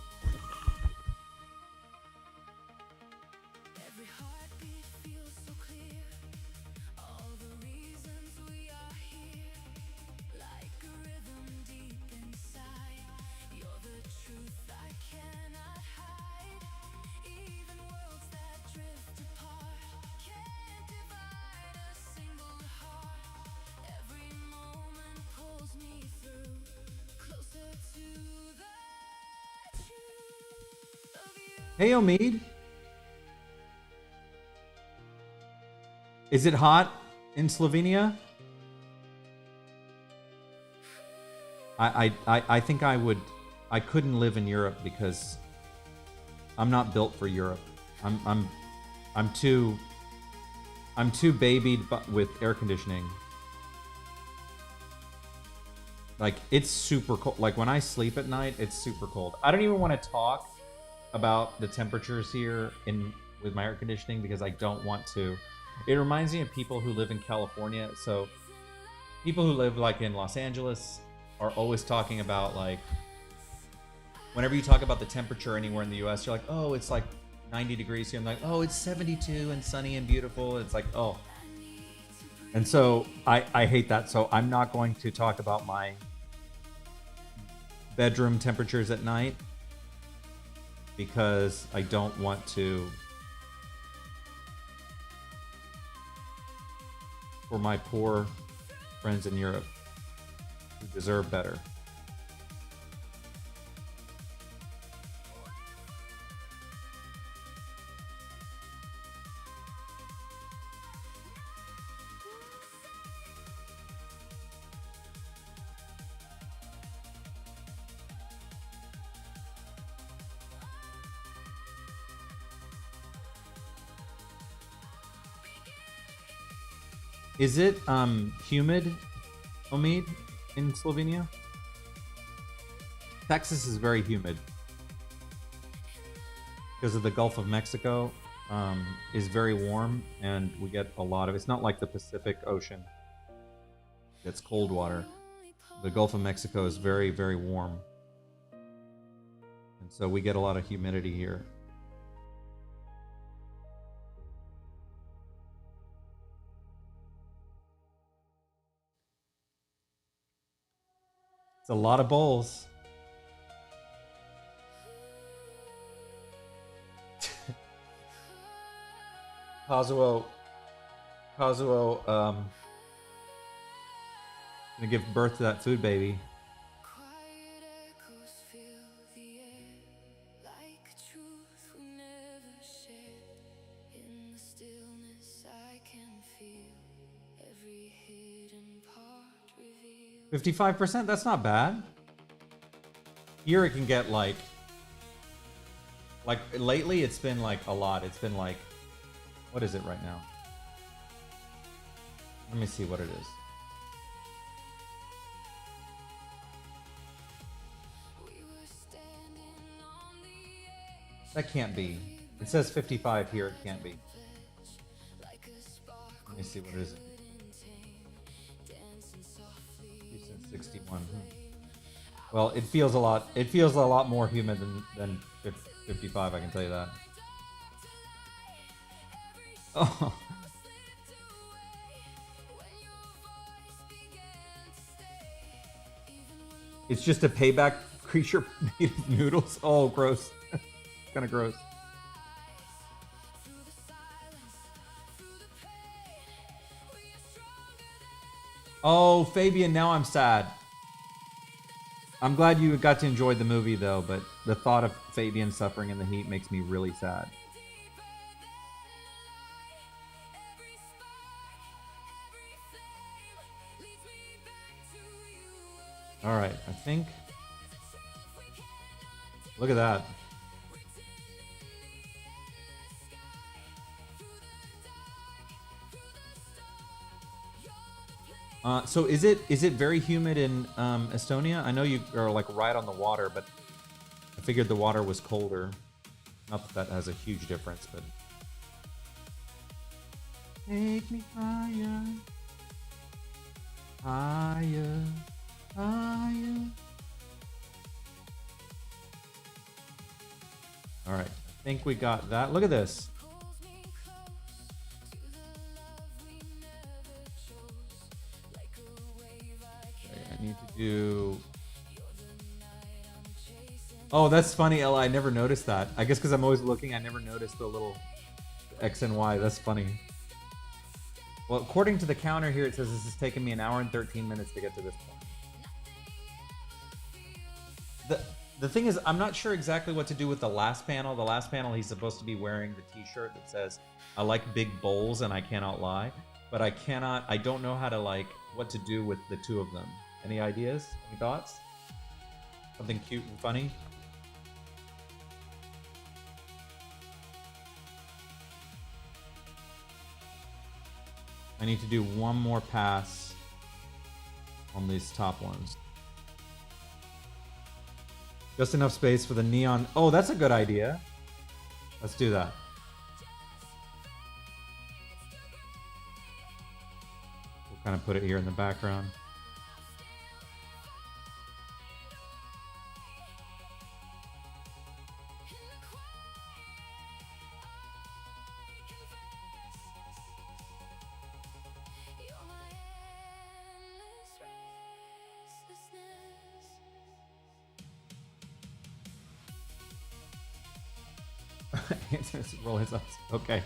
Every heartbeat feels so clear. All the reasons we are here. Like a rhythm deep inside. You're the truth I cannot hide. Even worlds that drift apart can't divide a single heart. Every moment pulls me through. Closer to the truth of you. Hey, Omid. Is it hot in Slovenia? I think I couldn't live in Europe because I'm not built for Europe. I'm too babied with air conditioning. Like, it's super cold. Like, when I sleep at night, it's super cold. I don't even want to talk about the temperatures here with my air conditioning because I don't want to. It reminds me of people who live in California. So people who live like in Los Angeles are always talking about, like, whenever you talk about the temperature anywhere in the US, you're like, oh, it's like 90 degrees here. I'm like, oh, it's 72 and sunny and beautiful. It's like, oh. And so I hate that. So I'm not going to talk about my bedroom temperatures at night because I don't want to, for my poor friends in Europe who deserve better. Is it humid, Omid, in Slovenia? Texas is very humid because of the Gulf of Mexico is very warm, and we get a lot of. It's not like the Pacific Ocean. It's cold water. The Gulf of Mexico is very, very warm, and so we get a lot of humidity here. It's a lot of bowls. Kazuo, gonna give birth to that food baby. Quiet echoes fill the air like a truth we never shared. In the stillness I can feel every hidden part revealed. 55%, that's not bad. Here it can get like lately it's been like a lot. It's been like, what is it right now? Let me see what it is. That can't be. It says 55 here, it can't be. Let me see what it is. You said 61. Well, it feels a lot more humid than 55, I can tell you that. Oh. It's just a payback creature made of noodles. Oh, gross. Kind of gross. Oh, Fabian, now I'm sad. I'm glad you got to enjoy the movie, though, but the thought of Fabian suffering in the heat makes me really sad. All right, I think. Look at that. So is it very humid in Estonia? I know you are like right on the water, but I figured the water was colder. Not that that has a huge difference, but take me higher, higher, higher. All right, I think we got that. Look at this. Okay, I need to do. Oh, that's funny, Ella. I never noticed that. I guess because I'm always looking, I never noticed the little X and Y. That's funny. Well, according to the counter here, it says this has taken me 1 hour and 13 minutes to get to this point. The thing is, I'm not sure exactly what to do with the last panel. The last panel, he's supposed to be wearing the t-shirt that says, I like big bowls and I cannot lie. But I don't know how to, like, what to do with the two of them. Any ideas? Any thoughts? Something cute and funny? I need to do one more pass on these top ones. Just enough space for the neon. Oh, that's a good idea. Let's do that. We'll kind of put it here in the background. Roll his eyes. Okay.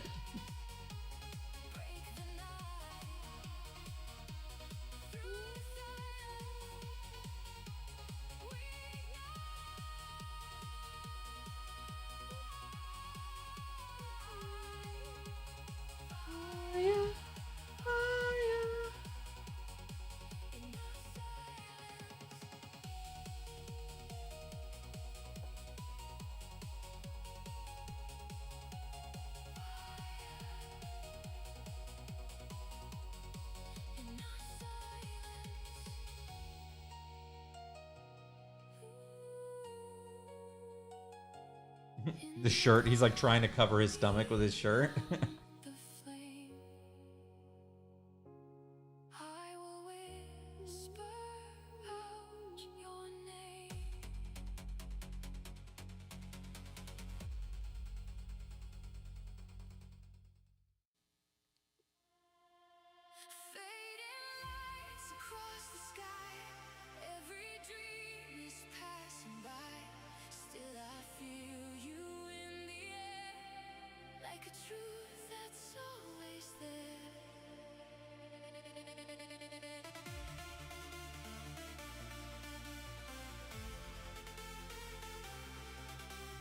The shirt, he's like trying to cover his stomach with his shirt.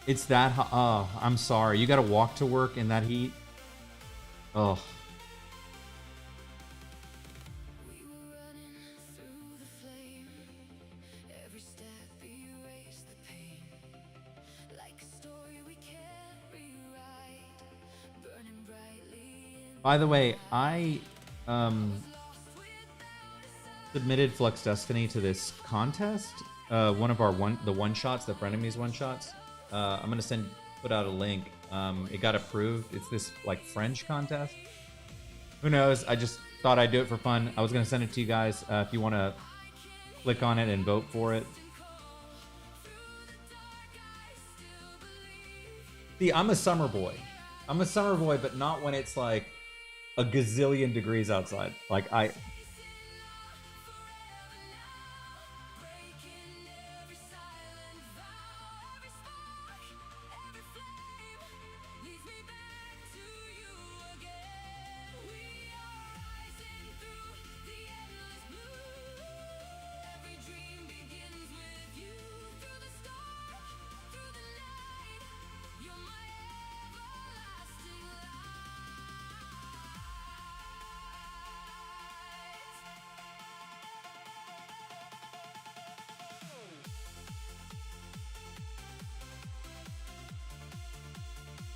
It's that hot. Oh, I'm sorry. You got to walk to work in that heat. Oh. By the way, I submitted Flux Destiny to this contest. One of our one shots, the frenemies one shots. I'm gonna put out a link. It got approved. It's this like French contest. Who knows? I just thought I'd do it for fun. I was gonna send it to you guys if you want to click on it and vote for it. See, I'm a summer boy. I'm a summer boy, but not when it's like a gazillion degrees outside. Like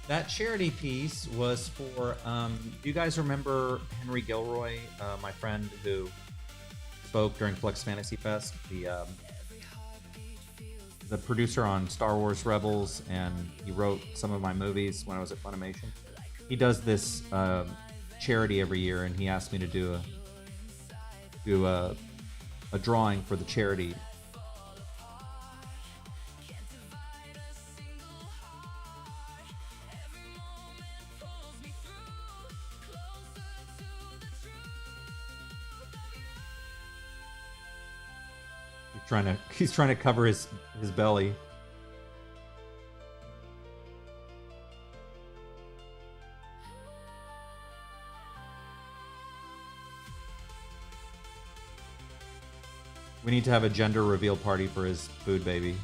that charity piece was for, do you guys remember Henry Gilroy, my friend who spoke during Flux Fantasy Fest, the producer on Star Wars Rebels, and he wrote some of my movies when I was at Funimation. He does this charity every year, and he asked me to do a drawing for the charity. He's trying to cover his belly. We need to have a gender reveal party for his food baby.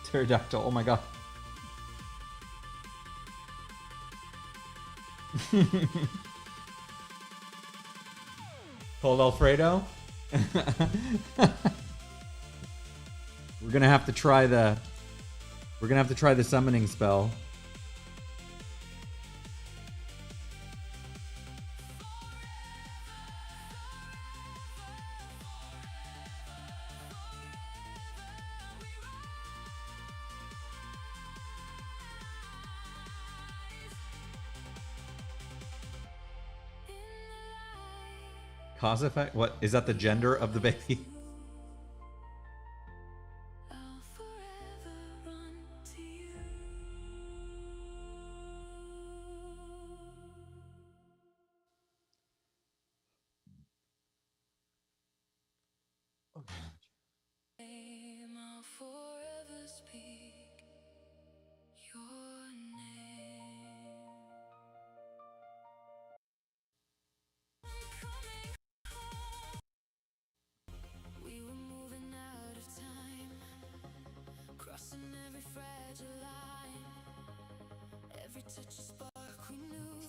Pterodactyl, oh my god. Cold Alfredo? We're gonna have to try the summoning spell. Cause effect? What is that? The gender of the baby?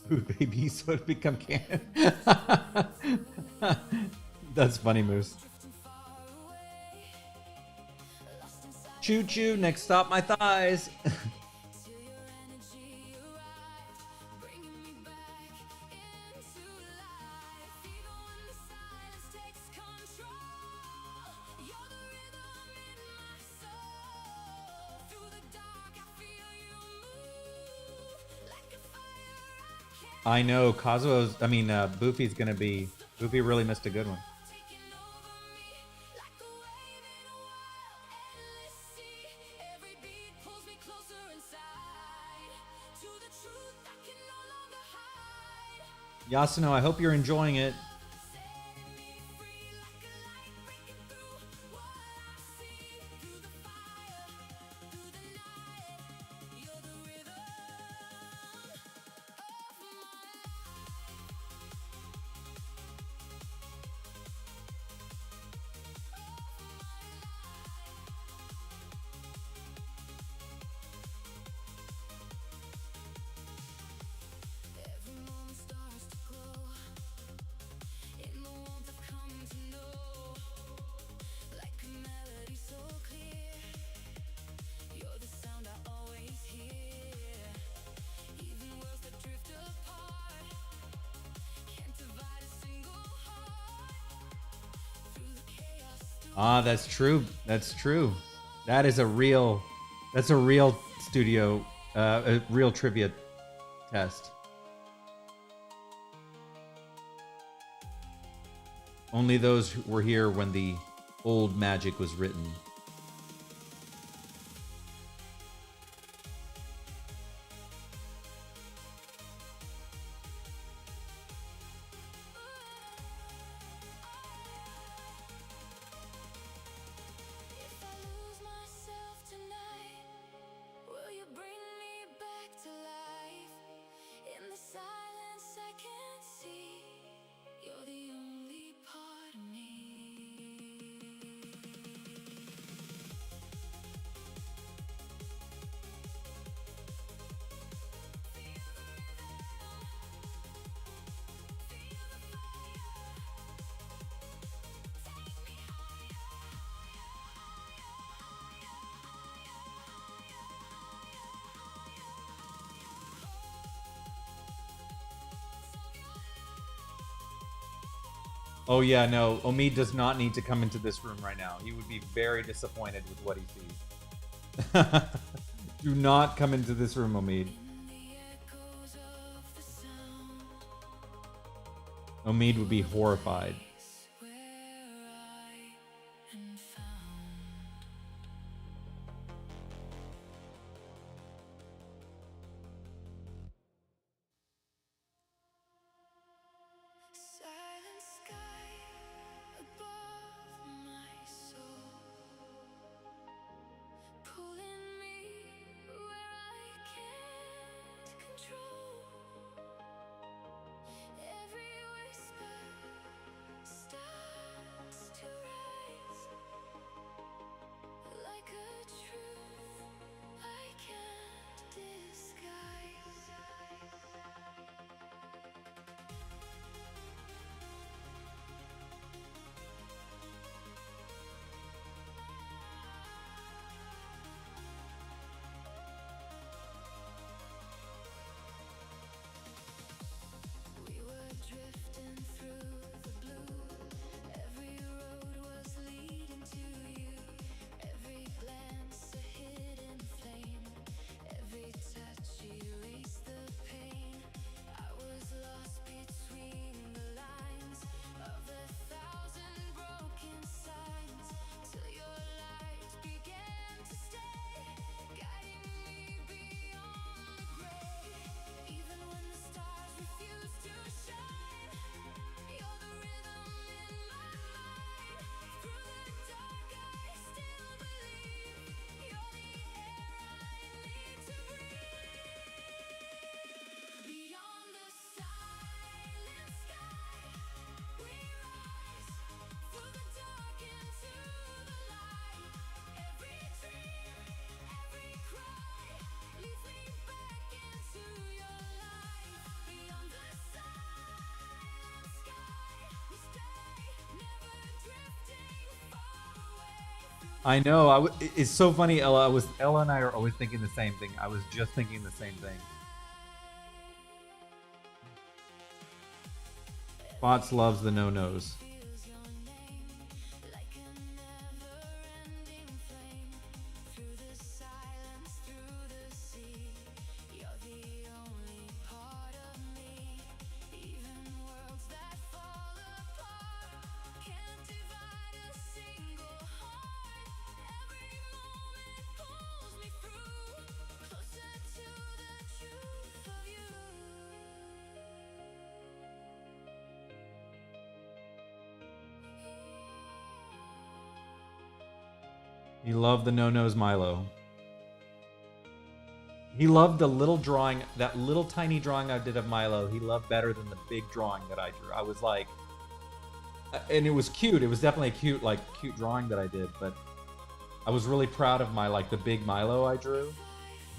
Food baby, so it become canon. That's funny, Moose. Choo choo, next stop, my thighs. I know Kazuo's. I mean, Boofy's gonna be. Boofy really missed a good one. Yasuno, I hope you're enjoying it. Ah, that's true. That's true. That is a real. That's a real studio. A real trivia test. Only those who were here when the old magic was written. Oh yeah, no. Omid does not need to come into this room right now. He would be very disappointed with what he sees. Do not come into this room, Omid. Omid would be horrified. Silent sky above my soul, pulling me where I can't control. Every whisper starts to rise, like a truth I can't disguise. We were drifting through the blue. Every road was leading to you. Every glance a hidden flame. Every touch erased the pain. I was lost between the lines of 1,000 broken signs, till your light began to stay, guiding me beyond the gray. Even when the stars refuse to shine, you're the rhythm in my mind. Through the dark I still believe you're the air I need to breathe. Beyond the silent sky, we rise. Through the dark into the light. Every dream, every cry leads me back into your life. Beyond the silent sky, we stay, never drifting far away. I know. It's so funny, Ella. Ella and I are always thinking the same thing. I was just thinking the same thing. Bots loves the no-nos. Feels your name like a never-ending flame. Through the silence, through the sea, you're the only part of me. Even worlds that fall apart can't divide a single heart. Every moment pulls me through, closer to the truth of you. He loved the no-nos Milo. He loved the little drawing, that little tiny drawing I did of Milo. He loved better than the big drawing that I drew. I was like, and it was cute. It was definitely a cute drawing that I did. But I was really proud of the big Milo I drew.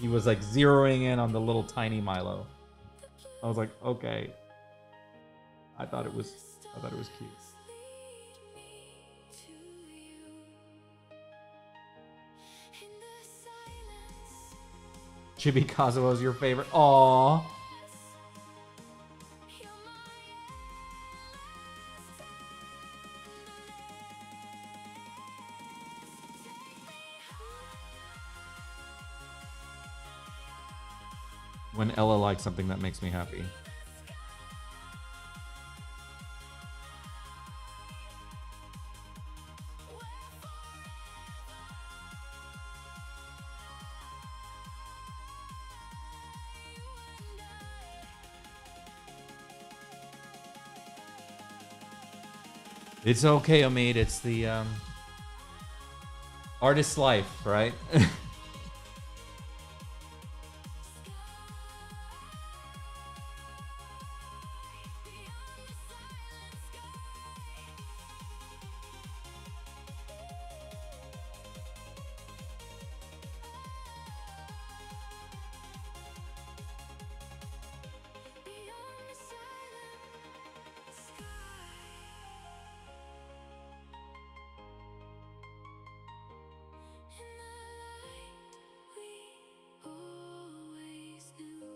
He was like zeroing in on the little tiny Milo. I was like, okay. I thought it was cute. Lead me to you. In the silence, Chibi Kazuo's your favorite. Aww. you're my When Ella likes something, that makes me happy. It's okay, Omid. It's the artist's life, right? beyond the silent sky. In the light we always knew,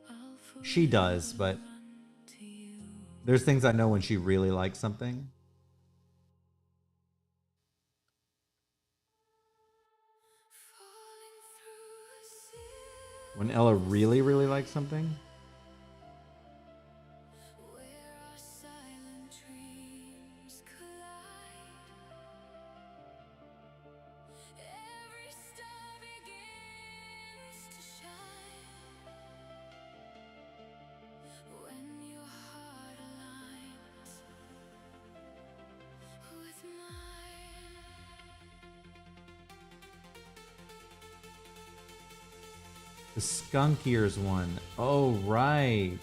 I'll She does, but run to you. There's things I know when she really likes something. When Ella really, really likes something. The Skunk Ears one. Oh, right.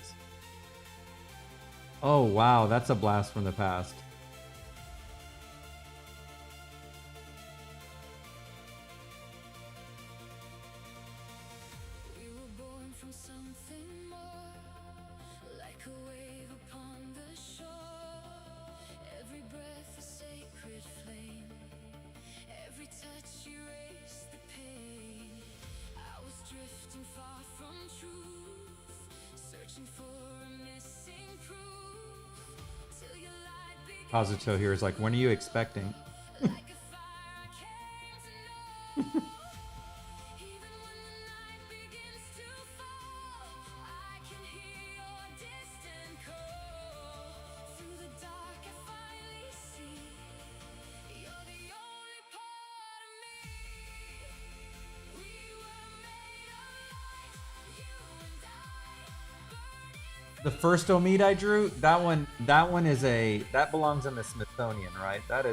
Oh, wow. That's a blast from the past. We were born from something more, like a wave upon the shore. Every breath a sacred flame, every touch erased the pain. I was drifting far from truth, searching for a missing proof, till your light began Kazuto here is like, when are you expecting? like a fire I came to know. Even when the night begins to fall, I can hear your distant call. Through the dark I finally see you're the only part of me. We were made of light, you and I, burning The first Omid I drew, that one that belongs in the Smithsonian, right? That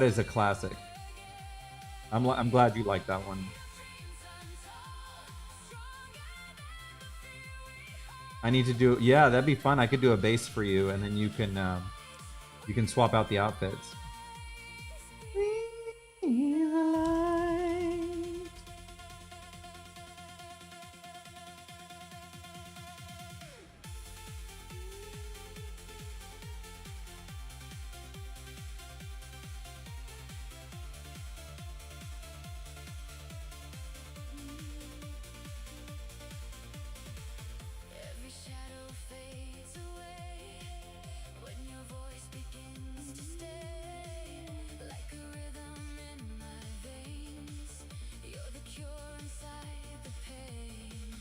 is a classic. I'm glad you like that one. I need to do, yeah, that'd be fun. I could do a base for you, and then you can swap out the outfits. every shadow fades away when your voice begins to stay like a rhythm in my veins. You're the cure inside the pain.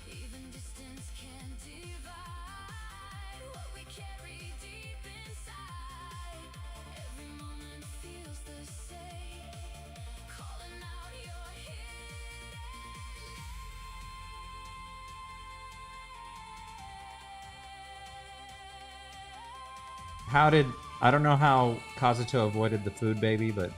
Even distance can't divide what we carry deep inside. Every moment feels the same, calling out your hidden. I don't know how Kazuto avoided the food baby, but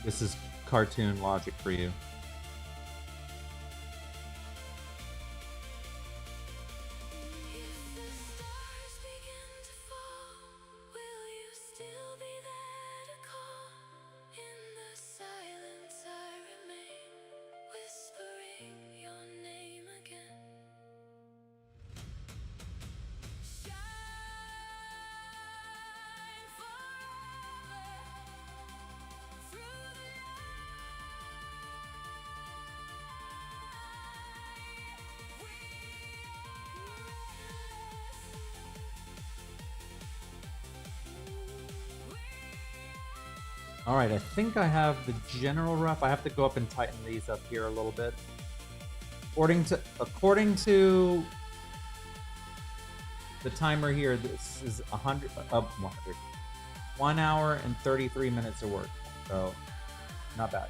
this is cartoon logic for you. If the stars begin to fall, will you still be there to call? In the silence I remain, whispering your name again. Shine forever through the All right, I think I have the general rough. I have to go up and tighten these up here a little bit. According to the timer here, this is 1 hour and 33 minutes of work. So, not bad.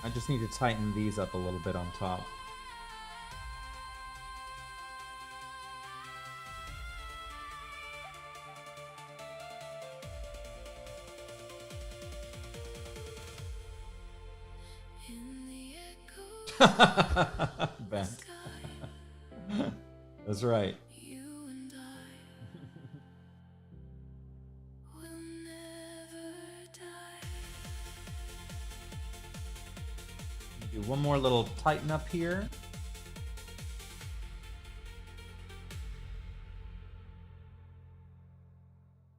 I just need to tighten these up a little bit on top. in the echo Ben. sky, That's right. you and I will never die. Do one more little tighten up here.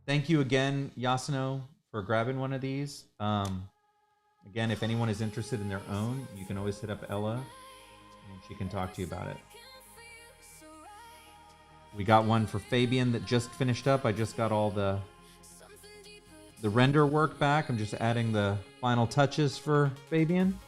Thank you again, Yasuno, for grabbing one of these. Again, if anyone is interested in their own, you can always hit up Ella and she can talk to you about it. We got one for Fabian that just finished up. I just got all the render work back. I'm just adding the final touches for Fabian.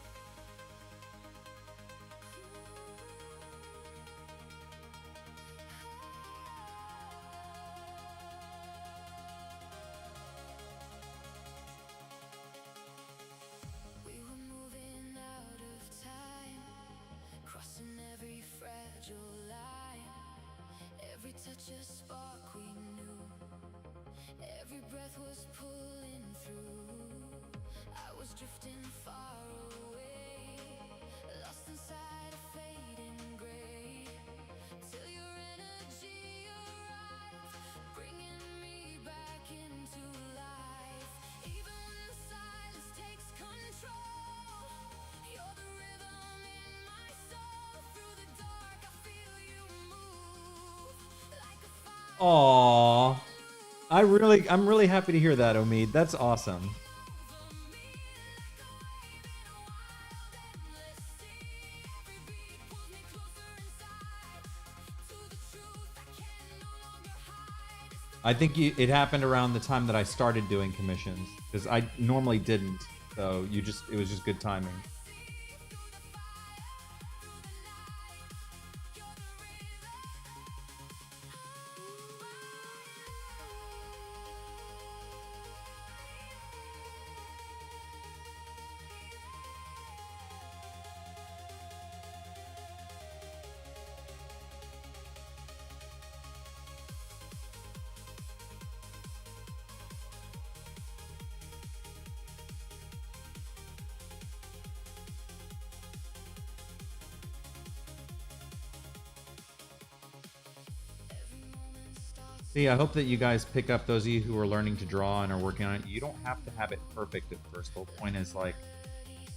Aww. I'm really happy to hear that, Omid. That's awesome. I think it happened around the time that I started doing commissions, because I normally didn't. So it was just good timing. See, I hope that you guys pick up, those of you who are learning to draw and are working on it. You don't have to have it perfect at first. The whole point is, like,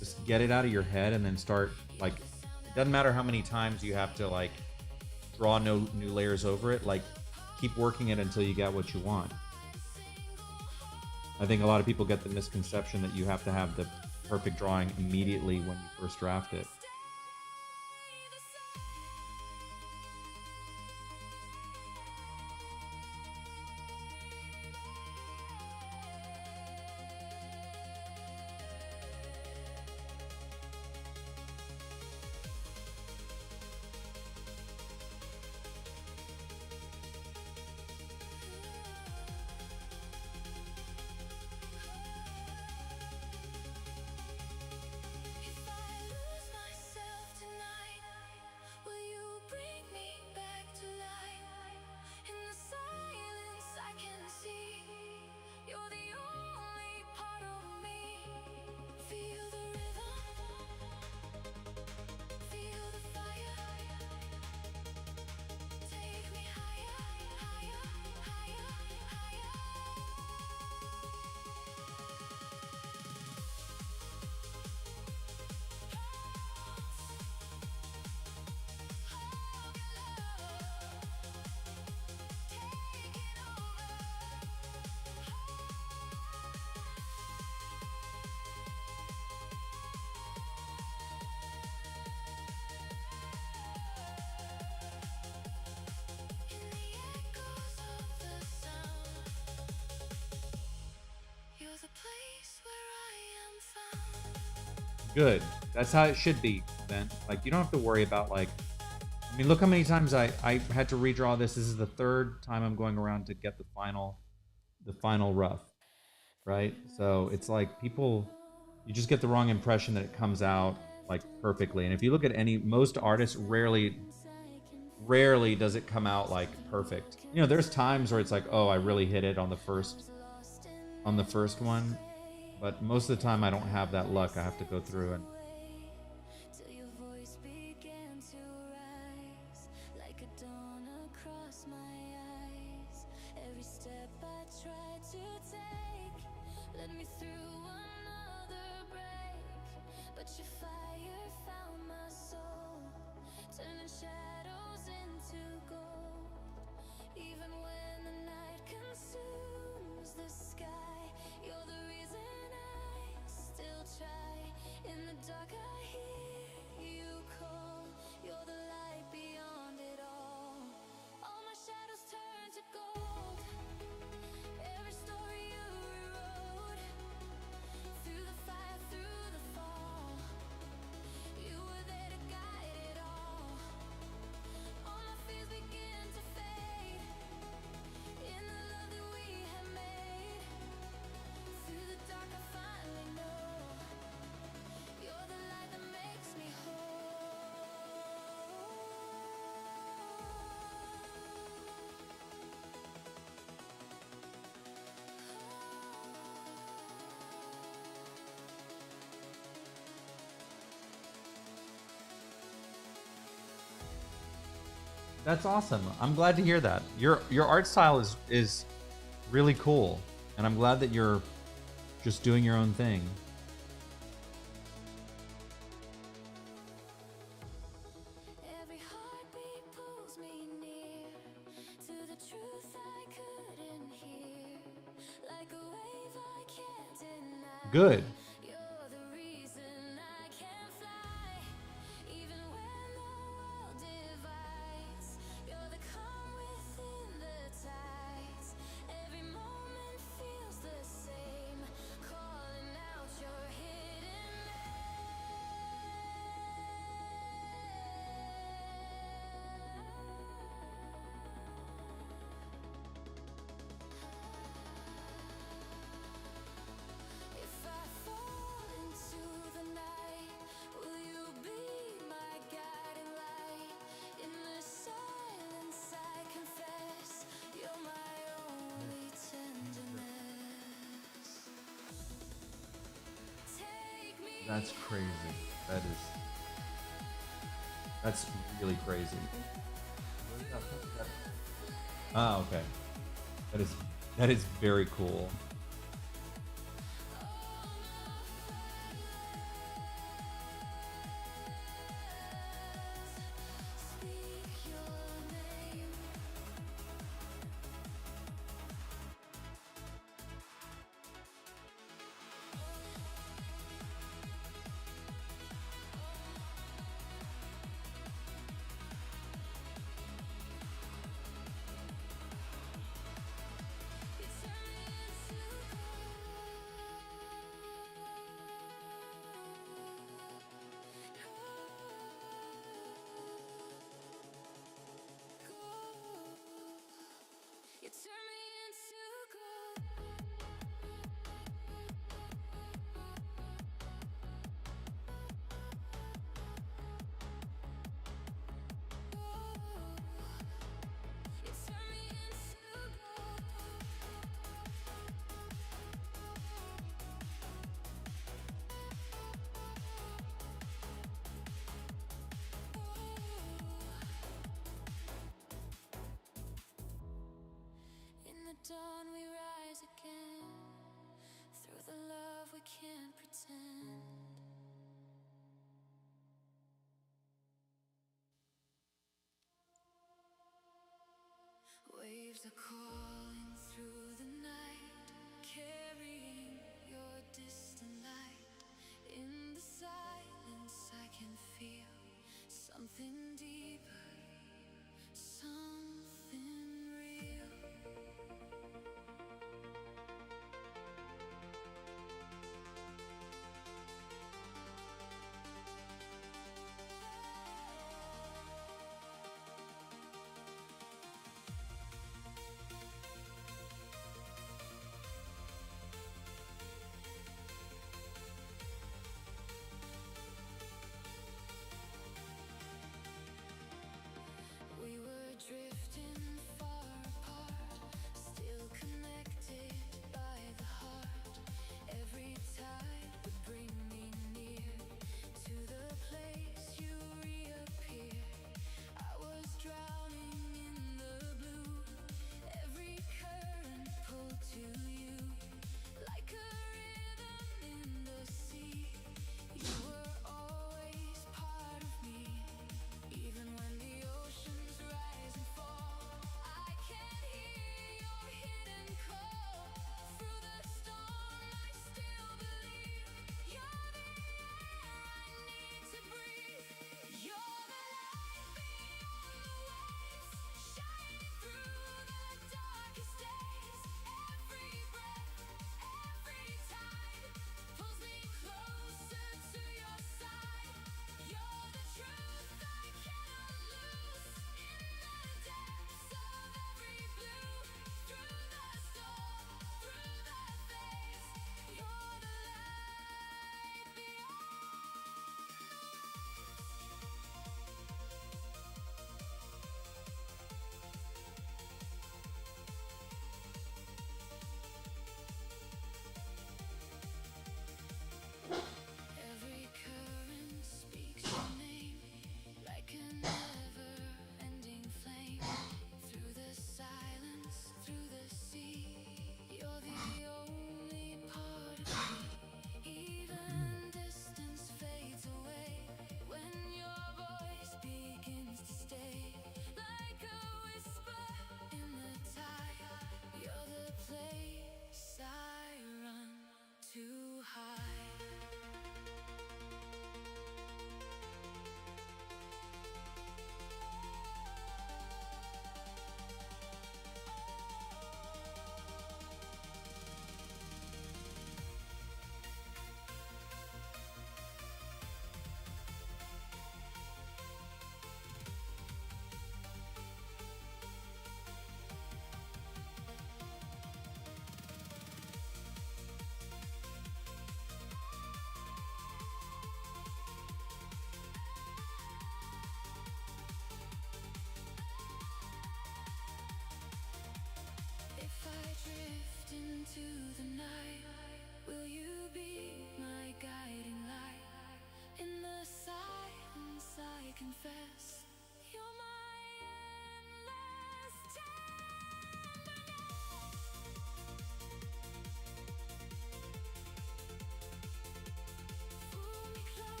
just get it out of your head and then start, like, it doesn't matter how many times you have to, like, draw new layers over it. Like, keep working it until you get what you want. I think a lot of people get the misconception that you have to have the perfect drawing immediately when you first draft it. Good. That's how it should be, Ben. Like, you don't have to worry about, like, I mean, look how many times I had to redraw this. This is the third time I'm going around to get the final rough, right? So it's like people, you just get the wrong impression that it comes out like perfectly. And if you look at most artists, rarely does it come out like perfect. You know, there's times where it's like, oh, I really hit it on the first one. But most of the time I don't have that luck. I have to go through and Even when the night consumes the sky, you're the That's awesome. I'm glad to hear that. Your art style is really cool, and I'm glad that you're just doing your own thing. Every heartbeat pulls me near to the truth I couldn't hear. Like a wave I can't deny. Good. You're the reason I can fly, even when the world divides. You're the calm within the tides. Every moment feels the same, calling out your hidden If I fall into the night, will you be my guiding light? In the silence I confess, you're my only tenderness. Take me That's crazy. That's really crazy. Ah, okay. That is very cool. speak your name. You turn me into gold. You turn me into gold. You turn me into In the dawn we rise again, through the love we can't pretend. Waves are calling through the night, carrying your distant light. In the silence I can feel something deeper, something real.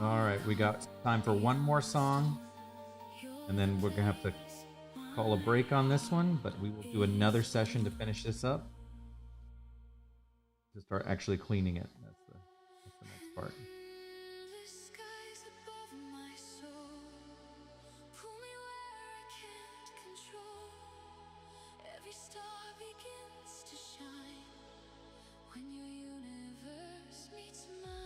All right, we got time for one more song, and then we're gonna have to call a break on this one, but we will do another session to finish this up. To start actually cleaning it. That's the next part. The skies above my soul pull me where I can't control. Every star begins to shine when your universe meets mine.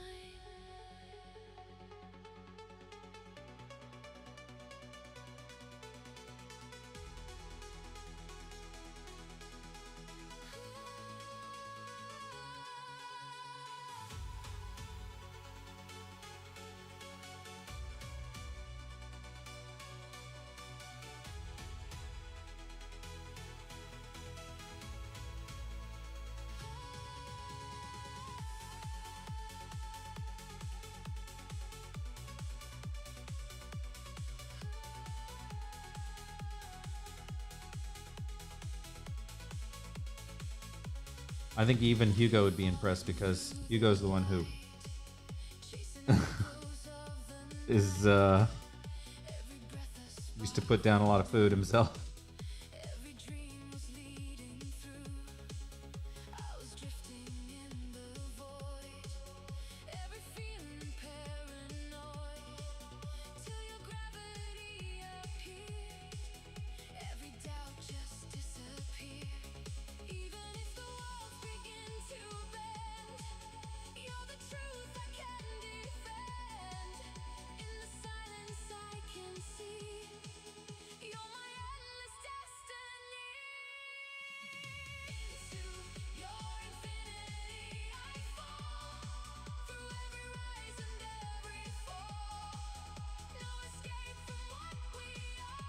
I think even Hugo would be impressed because Hugo's the one who is used to put down a lot of food himself. Every dream was leading through. I was drifting in the void. Every feeling paranoid. Till your gravity appeared. Every doubt just disappeared. Even if the walls begin to bend, you're the truth I can defend. In the silence I can see. You're my endless destiny. Into your infinity I fall. Through every rise and every fall. No escape from what we are.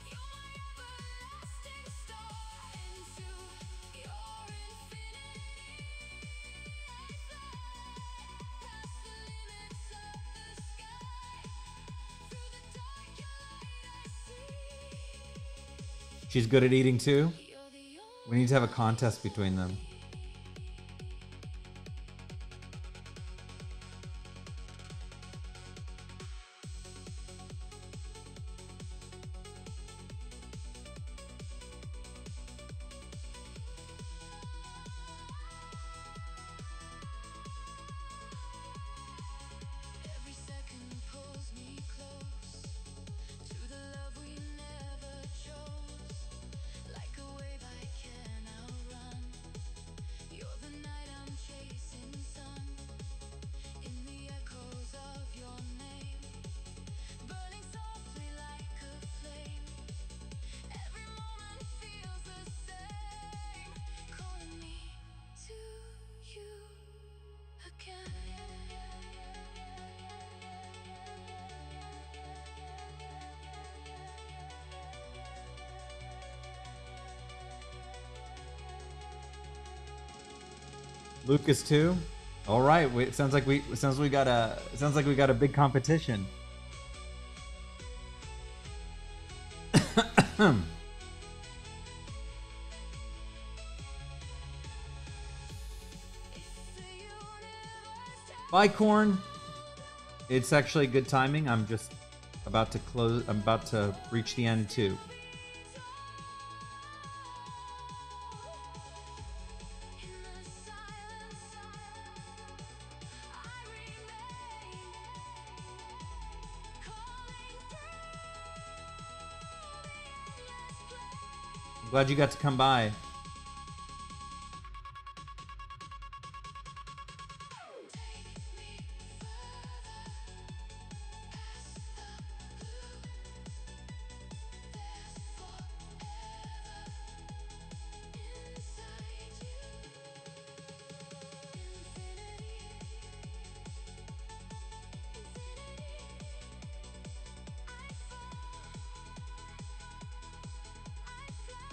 You're my everlasting star. Into your infinity I fly. Past the limits of the sky. Through the dark your light I see. She's good at eating too. You're the only We need to have a contest between them. Every second pulls me close to the love we never chose. Like a wave I can outrun. You're the night I'm chasing sun. In the echoes of your name, burning softly like a flame. Every moment feels the same. Calling me to you again. Lucas too. All right. It sounds like we got a big competition. Bye, Corn. It's actually good timing. I'm just about to close. I'm about to reach the end too. In the silence, I remain. Calling through the endless play. I'm glad you got to come by. Take me further past the blue. There's forever inside you. Infinity. I fall. I fly.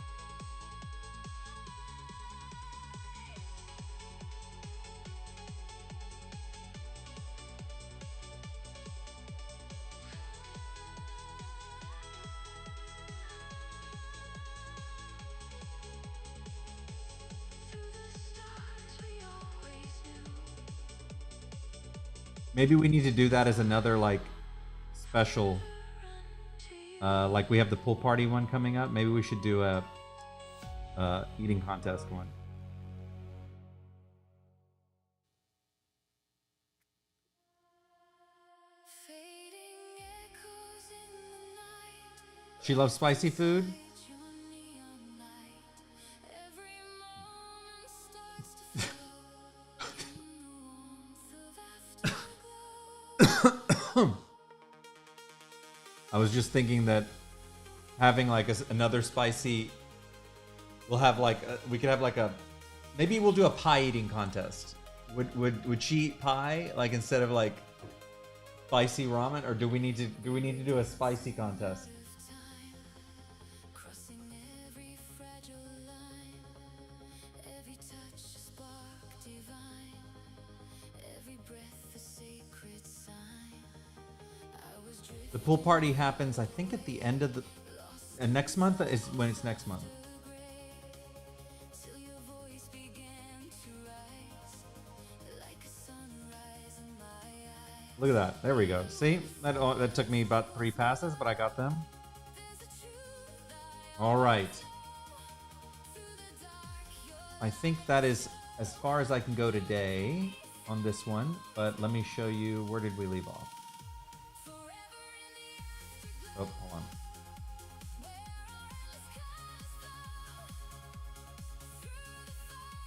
Maybe we need to do that as another like special. Like we have the pool party one coming up. Maybe we should do a eating contest one. Fading echoes in the night. She loves spicy food. Your neon light. Every moment starts to flow in the warmth of afterglow. I was just thinking that having like another spicy, we'll have like we could have like a, maybe we'll do a pie eating contest. Would she eat pie like instead of like spicy ramen, or do we need to do a spicy contest? Crossing every fragile line. Every touch a spark divine. Every breath a sacred sign. I was drifting The pool party happens, I think, at the end of the next month is when it's next month. till your voice began to rise. Like a sunrise in my eyes. Look at that. There we go. See, that took me about 3 passes, but I got them. All right. I think that is as far as I can go today on this one, but let me show you, where did we leave off? Oh, hold on.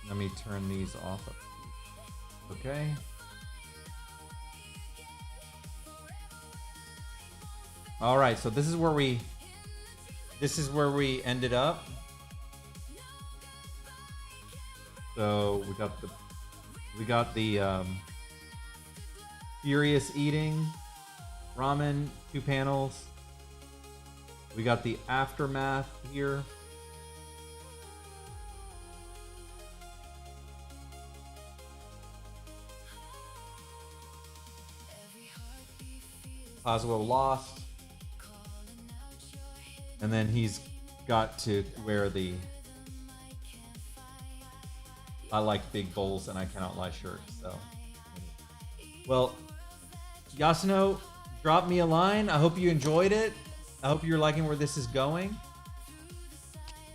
Let me turn these off. Okay. All right, so this is where we ended up. So we got the furious eating, ramen, 2 panels. We got the aftermath here. Oswell lost. And then he's got to wear the I like big bowls and I cannot lie shirt. So, well, Yasuno, drop me a line. I hope you enjoyed it. I hope you're liking where this is going.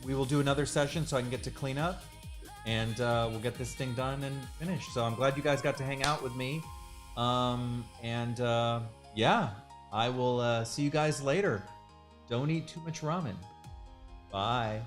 We will do another session so I can get to clean up, and we'll get this thing done and finished. So I'm glad you guys got to hang out with me. Yeah, I will see you guys later. Don't eat too much ramen. Bye.